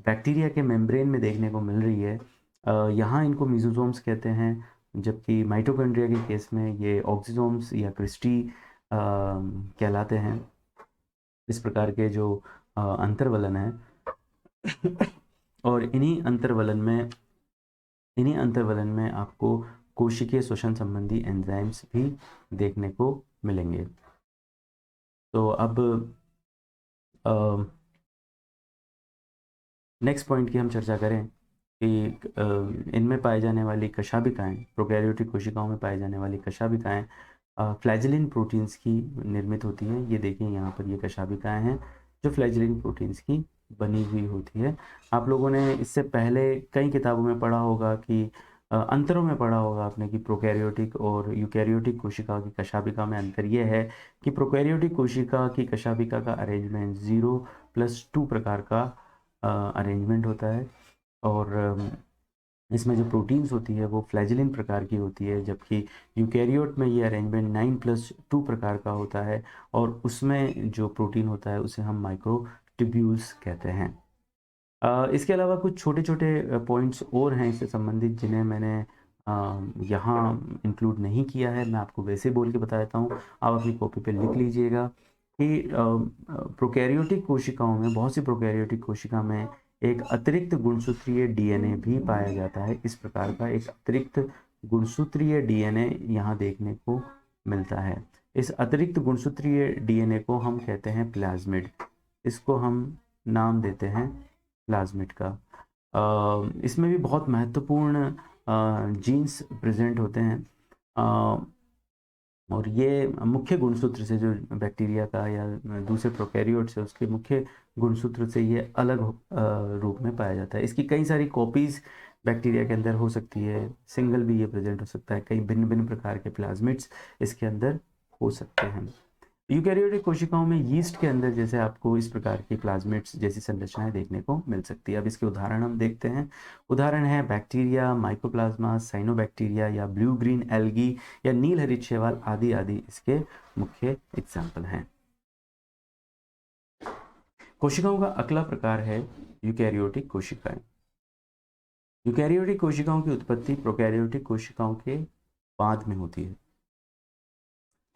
A: बैक्टीरिया के मेम्ब्रेन में देखने को मिल रही है, यहाँ इनको मिसोसोम्स कहते हैं, जबकि माइटोकॉन्ड्रिया के केस में ये ऑक्सीसोम्स या क्रिस्टी कहलाते हैं। इस प्रकार के जो अंतर्वलन है और इन्हीं अंतर्वलन में आपको कोशिकीय श्वसन संबंधी एंजाइम्स भी देखने को मिलेंगे। तो अब नेक्स्ट पॉइंट की हम चर्चा करें कि इनमें पाए जाने वाली कशाभिकाएं, प्रोकैरियोटिक कोशिकाओं में पाई जाने वाली कशाभिकाएं फ्लैजेलिन प्रोटीन्स की निर्मित होती हैं। ये देखिए यहाँ पर ये कशाभिकाएं हैं जो फ्लैजेलिन प्रोटीन्स की बनी हुई होती है। आप लोगों ने इससे पहले कई किताबों में पढ़ा होगा कि अंतरों में पढ़ा होगा आपने कि प्रोकैरियोटिक और यूकैरियोटिक कोशिका की कशाभिका में अंतर ये है कि प्रोकैरियोटिक कोशिका की कशाभिका का अरेंजमेंट 0+2 प्रकार का अरेंजमेंट होता है, और इसमें जो प्रोटीन्स होती है वो फ्लैजेलिन प्रकार की होती है, जबकि यूकैरियोट में ये अरेंजमेंट 9+2 प्रकार का होता है, और उसमें जो प्रोटीन होता है उसे हम माइक्रोट्यूब्यूल्स कहते हैं। इसके अलावा कुछ छोटे छोटे पॉइंट्स और हैं इससे संबंधित जिन्हें मैंने यहाँ इंक्लूड नहीं किया है, मैं आपको वैसे बोल के बता देता हूँ, आप अपनी कॉपी पे लिख लीजिएगा कि प्रोकैरियोटिक कोशिकाओं में, बहुत सी प्रोकैरियोटिक कोशिका में एक अतिरिक्त गुणसूत्रीय डीएनए भी पाया जाता है। इस प्रकार का एक अतिरिक्त गुणसूत्रीय डीएनए यहाँ देखने को मिलता है। इस अतिरिक्त गुणसूत्रीय डीएनए को हम कहते हैं प्लाज्मिड। इसको हम नाम देते हैं प्लाज्मिड का। इसमें भी बहुत महत्वपूर्ण जीन्स प्रेजेंट होते हैं, और ये मुख्य गुणसूत्र से, जो बैक्टीरिया का या दूसरे प्रोकैरियोट से, उसके मुख्य गुणसूत्र से ये अलग रूप में पाया जाता है। इसकी कई सारी कॉपीज़ बैक्टीरिया के अंदर हो सकती है, सिंगल भी ये प्रेजेंट हो सकता है, कई भिन्न भिन्न प्रकार के प्लाज्मिड्स इसके अंदर हो सकते हैं। यूकैरियोटिक कोशिकाओं में यीस्ट के अंदर जैसे आपको इस प्रकार की प्लाज्मिड्स जैसी संरचनाएं देखने को मिल सकती है। अब इसके उदाहरण हम देखते हैं। उदाहरण है बैक्टीरिया, माइकोप्लाज्मा, साइनोबैक्टीरिया या ब्लू ग्रीन एल्गी या नील हरित शैवाल आदि आदि इसके मुख्य एग्जाम्पल हैं। कोशिकाओं का अगला प्रकार है यूकैरियोटिक कोशिकाएं। यूकैरियोटिक कोशिकाओं की उत्पत्ति प्रोकैरियोटिक कोशिकाओं के बाद में होती है।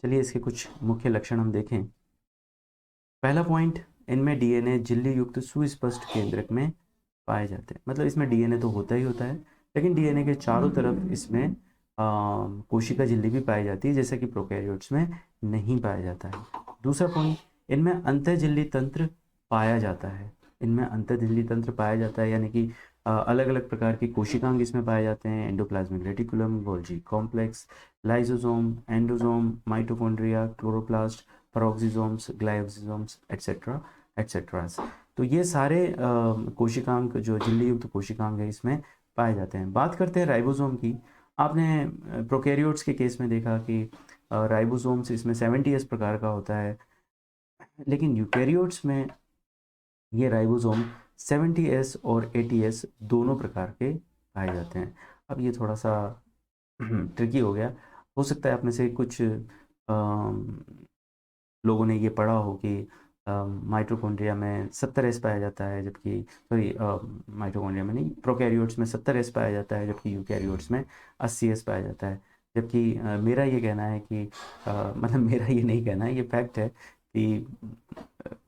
A: चलिए इसके कुछ मुख्य लक्षण हम देखें। पहला पॉइंट, इनमें डीएनए झिल्ली युक्त सुस्पष्ट केंद्रक में पाए जाते हैं। मतलब इसमें डीएनए तो होता ही होता है, लेकिन डीएनए के चारों तरफ इसमें कोशिका झिल्ली भी पाई जाती है, जैसा कि प्रोकैरियोट्स में नहीं पाया जाता है। दूसरा पॉइंट, इनमें अंतःझिल्ली तंत्र पाया जाता है। इनमें अंतःझिल्ली तंत्र पाया जाता है, यानी कि अलग अलग प्रकार के कोशिकांग इसमें पाए जाते हैं। Endoplasmic reticulum, Golgi complex, lysosome, endosome, mitochondria, chloroplast, peroxisomes, glyoxysomes et cetera et cetera. तो ये सारे कोशिकांग, जो झिल्ली युक्त कोशिकांग है, इसमें पाए जाते हैं। बात करते हैं राइबोसोम की। आपने प्रोकैरियोट्स के केस में देखा कि राइबोसोम्स इसमें 70S प्रकार का होता है, लेकिन यूकैरियोट्स में ये राइबोसोम 70S और 80S दोनों प्रकार के पाए जाते हैं। अब ये थोड़ा सा ट्रिकी हो गया। हो सकता है आप में से कुछ लोगों ने ये पढ़ा हो कि माइटोकॉन्ड्रिया में 70S पाया जाता है, जबकि माइटोकॉन्ड्रिया में नहीं, प्रोकैरियोट्स में 70S पाया जाता है, जबकि यूकैरियोट्स में 80S पाया जाता है। जबकि मेरा ये कहना है कि मतलब मेरा ये नहीं कहना है, ये फैक्ट है कि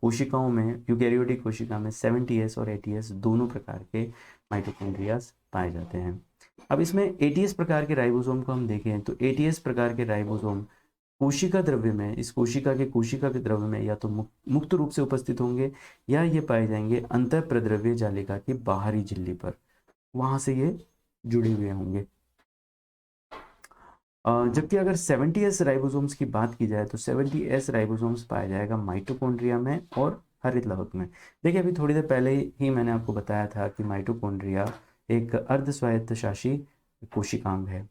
A: कोशिकाओं में, यूकैरियोटिक कोशिका में 70S और 80S दोनों प्रकार के माइटोकॉन्ड्रियाज पाए जाते हैं। अब इसमें 80S प्रकार के राइबोसोम को हम देखें तो 80S प्रकार के राइबोसोम कोशिका द्रव्य में, इस कोशिका के द्रव्य में या तो मुक्त रूप से उपस्थित होंगे, या ये पाए जाएंगे अंतः प्रद्रव्य जालिका की बाहरी झिल्ली पर, वहां से ये जुड़े हुए होंगे। जबकि अगर 70S राइबोसोम्स की बात की जाए तो 70S राइबोसोम्स पाया जाएगा माइटोकॉन्ड्रिया में और हरित लवक में। देखिए अभी थोड़ी देर पहले ही मैंने आपको बताया था कि माइटोकॉन्ड्रिया एक अर्ध स्वायत्तशासी कोशिकांग है।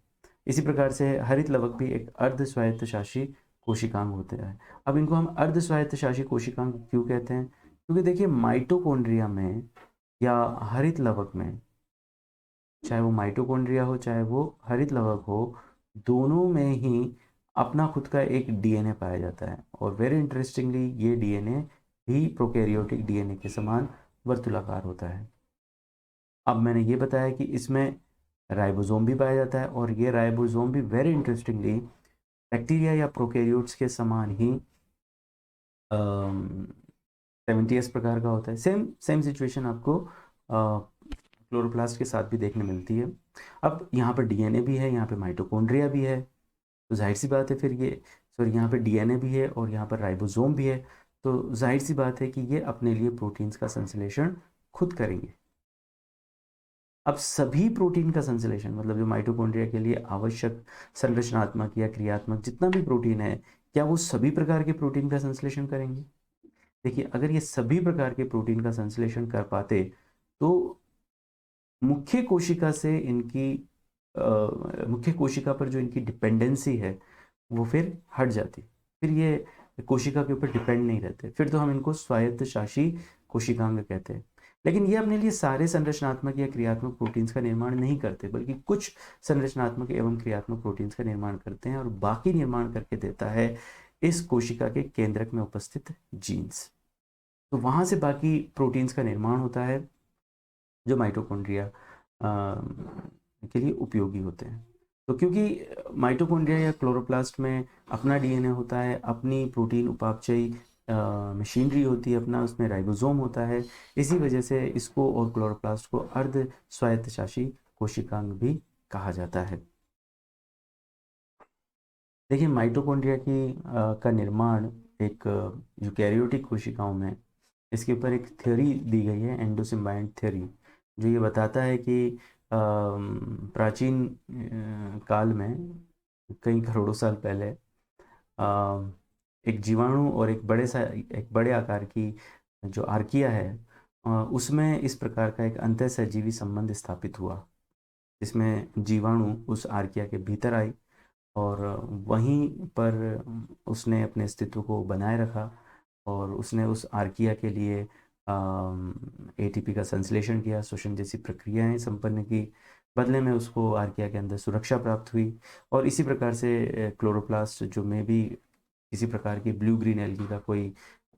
A: इसी प्रकार से हरित लवक भी एक अर्ध स्वायत्तशासी कोशिकांग होते हैं। अब इनको हम अर्ध स्वायत्तशासी कोशिकांग क्यों कहते हैं? क्योंकि देखिए माइटोकॉन्ड्रिया में या हरित लवक में, चाहे वो माइटोकॉन्ड्रिया हो चाहे वो हरित लवक हो, दोनों में ही अपना खुद का एक डीएनए पाया जाता है। और वेरी इंटरेस्टिंगली ये डीएनए भी प्रोकैरियोटिक डीएनए के समान वर्तुलाकार होता है। अब मैंने ये बताया कि इसमें राइबोसोम भी पाया जाता है, और ये राइबोसोम भी वेरी इंटरेस्टिंगली बैक्टीरिया या प्रोकैरियोट्स के समान ही 70s प्रकार का होता है। सेम सेम सिचुएशन आपको क्लोरोप्लास्ट के साथ भी देखने मिलती है। अब यहाँ पर डीएनए भी है, यहाँ पे माइटोकॉन्ड्रिया भी है, तो जाहिर सी बात है फिर ये, सॉरी, यहाँ पे डीएनए भी है और यहाँ पर राइबोसोम भी है, तो जाहिर सी बात है कि ये अपने लिए प्रोटीन्स का संश्लेषण खुद करेंगे। अब सभी प्रोटीन का संश्लेषण, मतलब जो माइटोकॉन्ड्रिया के लिए आवश्यक संरचनात्मक या क्रियात्मक जितना भी प्रोटीन है, क्या वो सभी प्रकार के प्रोटीन का संश्लेषण करेंगे? देखिए, अगर ये सभी प्रकार के प्रोटीन का संश्लेषण कर पाते तो मुख्य कोशिका से इनकी मुख्य कोशिका पर जो इनकी डिपेंडेंसी है वो फिर हट जाती, फिर ये कोशिका के ऊपर डिपेंड नहीं रहते, फिर तो हम इनको स्वायत्त शासी कोशिकांग कहते हैं। लेकिन ये अपने लिए सारे संरचनात्मक या क्रियात्मक प्रोटीन्स का निर्माण नहीं करते, बल्कि कुछ संरचनात्मक एवं क्रियात्मक प्रोटीन्स का निर्माण करते हैं, और बाकी निर्माण करके देता है इस कोशिका के केंद्रक में उपस्थित जीन्स। तो वहाँ से बाकी प्रोटीन्स का निर्माण होता है जो माइटोकॉन्ड्रिया के लिए उपयोगी होते हैं। तो क्योंकि माइटोकॉन्ड्रिया या क्लोरोप्लास्ट में अपना डीएनए होता है, अपनी प्रोटीन उपापचयी मशीनरी होती है, अपना उसमें राइबोसोम होता है, इसी वजह से इसको और क्लोरोप्लास्ट को अर्ध स्वायत्तशासी कोशिकांग भी कहा जाता है। देखिए, माइटोकॉन्ड्रिया का निर्माण एक यूकैरियोटिक कोशिकाओं में, इसके ऊपर एक थ्योरी दी गई है, एंडोसिम्बायंट थ्योरी, जो ये बताता है कि प्राचीन काल में, कई करोड़ों साल पहले, एक जीवाणु और एक बड़े आकार की जो आर्किया है, उसमें इस प्रकार का एक अंतःसहजीवी संबंध स्थापित हुआ, जिसमें जीवाणु उस आर्किया के भीतर आई और वहीं पर उसने अपने अस्तित्व को बनाए रखा, और उसने उस आर्किया के लिए एटीपी का संश्लेषण किया, श्वसन जैसी प्रक्रियाएं संपन्न की, बदले में उसको आर्किया के अंदर सुरक्षा प्राप्त हुई। और इसी प्रकार से क्लोरोप्लास्ट, जो में भी किसी प्रकार की ब्लू ग्रीन एल्गी का कोई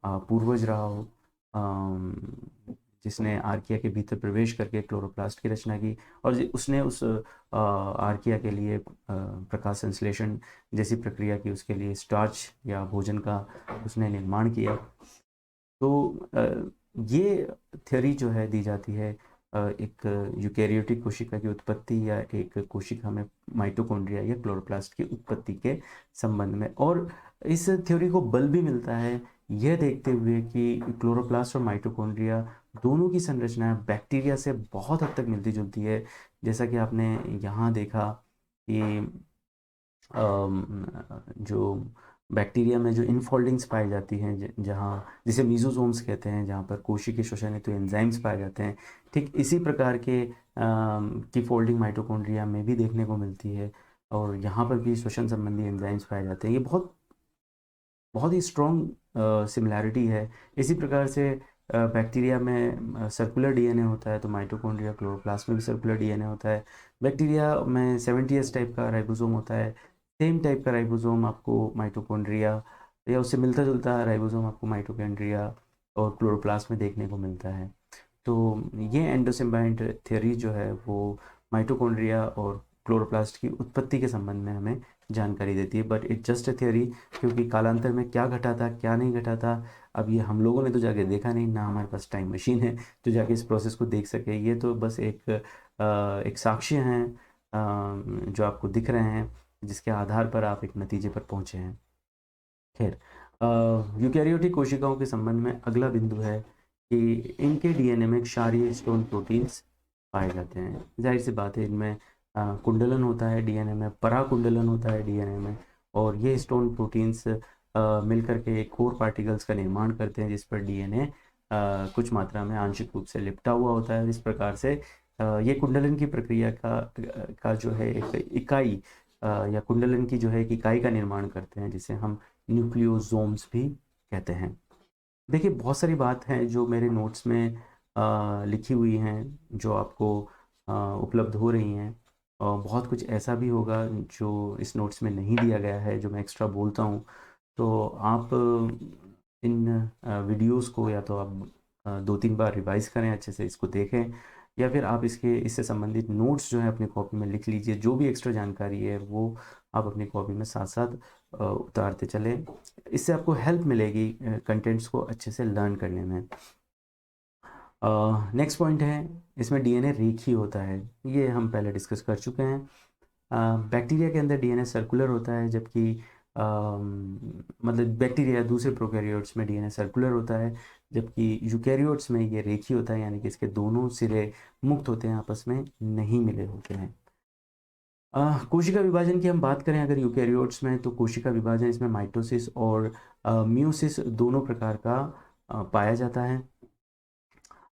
A: पूर्वज रहा हो, जिसने आर्किया के भीतर प्रवेश करके क्लोरोप्लास्ट की रचना की, और उसने उस आर्किया के लिए प्रकाश संश्लेषण जैसी प्रक्रिया की, उसके लिए स्टार्च या भोजन का उसने निर्माण किया। तो ये थ्योरी जो है दी जाती है एक यूकैरियोटिक कोशिका की उत्पत्ति या एक कोशिका में माइटोकॉन्ड्रिया या क्लोरोप्लास्ट की उत्पत्ति के संबंध में, और इस थ्योरी को बल भी मिलता है यह देखते हुए कि क्लोरोप्लास्ट और माइटोकॉन्ड्रिया दोनों की संरचना बैक्टीरिया से बहुत हद तक मिलती जुलती है। जैसा कि आपने यहाँ देखा कि जो बैक्टीरिया में जो इनफोल्डिंग्स पाई जाती हैं, जहाँ जिसे मीजोसोम्स कहते हैं, जहाँ पर कोशिकीय श्वसन हेतु एंजाइम्स पाए जाते हैं, ठीक इसी प्रकार के की फोल्डिंग माइटोकॉन्ड्रिया में भी देखने को मिलती है, और यहाँ पर भी श्वसन संबंधी एंजाइम्स पाए जाते हैं। ये बहुत बहुत ही स्ट्रॉन्ग सिमिलैरिटी है। इसी प्रकार से बैक्टीरिया में सर्कुलर डीएनए होता है, तो माइटोकॉन्ड्रिया क्लोरोप्लास्ट में भी सर्कुलर डीएनए होता है। बैक्टीरिया में 70s टाइप का राइबोसोम होता है, सेम टाइप का राइबोसोम आपको माइटोकॉन्ड्रिया या उससे मिलता जुलता राइबोसोम आपको माइटोकॉन्ड्रिया और क्लोरोप्लास्ट में देखने को मिलता है। तो ये एंडोसिम्बायंट थ्योरी जो है वो माइटोकॉन्ड्रिया और क्लोरोप्लास्ट की उत्पत्ति के संबंध में हमें जानकारी देती है, but it just a theory, क्योंकि कालांतर में क्या घटा था क्या नहीं घटा था, अब ये हम लोगों ने तो जाके देखा नहीं, ना हमारे पास टाइम मशीन है जो जाके इस प्रोसेस को देख सके। ये तो बस एक साक्ष्य हैं जो आपको दिख रहे हैं, जिसके आधार पर आप एक नतीजे पर पहुँचे हैं। खैर, यूकैरियोटिक कोशिकाओं के संबंध में अगला बिंदु है कि इनके डीएनए में क्षारीय स्टोन प्रोटीन्स पाए जाते हैं। जाहिर सी बात है, इनमें कुंडलन होता है डीएनए में, पराकुंडलन होता है डीएनए में, और ये स्टोन प्रोटीन्स मिलकर के कोर पार्टिकल्स का निर्माण करते हैं, जिस पर डीएनए कुछ मात्रा में आंशिक रूप से लिपटा हुआ होता है। इस प्रकार से ये कुंडलन की प्रक्रिया का जो है एक इकाई या कुंडलन की जो है एक इकाई का निर्माण करते हैं, जिसे हम न्यूक्लियोसोम्स भी कहते हैं। देखिए, बहुत सारी बात हैं जो मेरे नोट्स में लिखी हुई हैं, जो आपको उपलब्ध हो रही हैं, और बहुत कुछ ऐसा भी होगा जो इस नोट्स में नहीं दिया गया है, जो मैं एक्स्ट्रा बोलता हूँ। तो आप इन वीडियोस को या तो आप 2-3 बार रिवाइज करें, अच्छे से इसको देखें, या फिर आप इससे संबंधित नोट्स जो है अपनी कॉपी में लिख लीजिए। जो भी एक्स्ट्रा जानकारी है वो आप अपनी कॉपी में साथ साथ उतारते चलें। इससे आपको हेल्प मिलेगी कंटेंट्स को अच्छे से लर्न करने में। नेक्स्ट पॉइंट है, इसमें डीएनए रेखीय होता है। ये हम पहले डिस्कस कर चुके हैं। बैक्टीरिया के अंदर डीएनए सर्कुलर होता है, जबकि मतलब बैक्टीरिया दूसरे प्रोकैरियोट्स में डीएनए सर्कुलर होता है, जबकि यूकैरियोट्स में ये रेखीय होता है, यानी कि इसके दोनों सिरे मुक्त होते हैं, आपस में नहीं मिले होते हैं। कोशिका विभाजन की हम बात करें अगर यूकैरियोट्स में, तो कोशिका विभाजन इसमें माइटोसिस और मियोसिस दोनों प्रकार का पाया जाता है।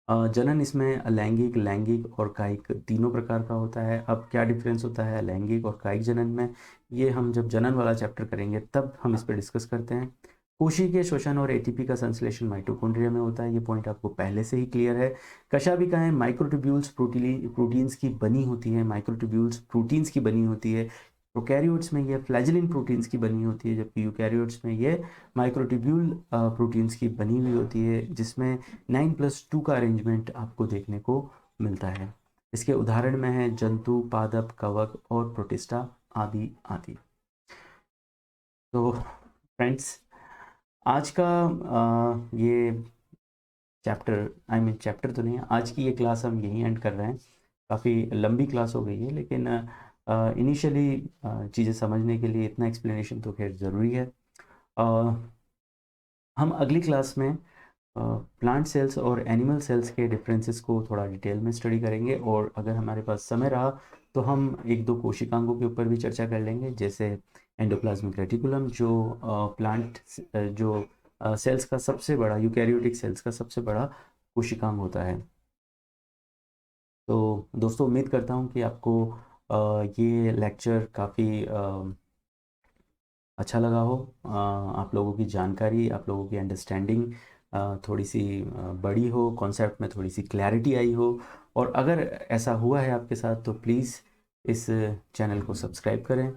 A: जनन इसमें अलैंगिक, लैंगिक और कायिक तीनों प्रकार का होता है। अब क्या डिफरेंस होता है लैंगिक और कायिक जनन में, ये हम जब जनन वाला चैप्टर करेंगे तब हम इस पर डिस्कस करते हैं। कोशिकीय श्वसन और एटीपी का संश्लेषण माइटोकॉन्ड्रिया में होता है, ये पॉइंट आपको पहले से ही क्लियर है। कशाभिकाएं माइक्रोट्यूब्यूल्स प्रोटीन्स की बनी होती है, माइक्रोट्यूब्यूल्स प्रोटीन्स की बनी होती है। प्रोकैरियोट्स में ये फ्लैजेलिन प्रोटीन्स की बनी होती है, जबकि यूकैरियोट्स में ये माइक्रोट्यूब्यूल प्रोटीन्स की बनी हुई होती है, जिसमें 9+2 का अरेंजमेंट आपको देखने को मिलता है। इसके उदाहरण में है जंतु, पादप, कवक और प्रोटिस्टा आदि आदि। तो फ्रेंड्स, आज का ये चैप्टर तो नहीं, आज की ये क्लास हम यहीं एंड कर रहे हैं। काफ़ी लंबी क्लास हो गई है, लेकिन इनिशियली चीज़ें समझने के लिए इतना एक्सप्लेनेशन तो खैर ज़रूरी है। हम अगली क्लास में प्लांट सेल्स और एनिमल सेल्स के डिफरेंसेस को थोड़ा डिटेल में स्टडी करेंगे, और अगर हमारे पास समय रहा तो हम एक दो कोशिकांगों के ऊपर भी चर्चा कर लेंगे, जैसे एंडोप्लाज्मिक रेटिकुलम, जो प्लांट जो सेल्स का सबसे बड़ा, यूकैरियोटिक सेल्स का सबसे बड़ा कोशिकांग होता है। तो दोस्तों, उम्मीद करता हूँ कि आपको ये लेक्चर काफ़ी अच्छा लगा हो। आप लोगों की जानकारी, आप लोगों की अंडरस्टैंडिंग थोड़ी सी बड़ी हो, कॉन्सेप्ट में थोड़ी सी क्लैरिटी आई हो। और अगर ऐसा हुआ है आपके साथ तो प्लीज़ इस चैनल को सब्सक्राइब करें,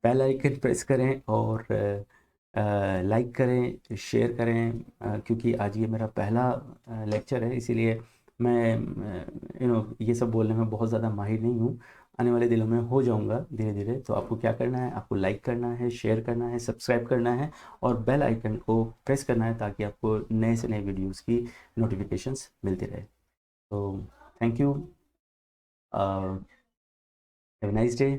A: बेल आइकन प्रेस करें और लाइक करें, शेयर करें, क्योंकि आज ये मेरा पहला लेक्चर है, इसीलिए मैं ये सब बोलने में बहुत ज़्यादा माहिर नहीं हूँ। आने वाले दिनों में हो जाऊंगा धीरे धीरे। तो आपको क्या करना है, आपको लाइक करना है, शेयर करना है, सब्सक्राइब करना है और बेल आइकन को प्रेस करना है, ताकि आपको नए से नए वीडियोज़ की नोटिफिकेशंस मिलती रहे। तो thank you, have a nice day.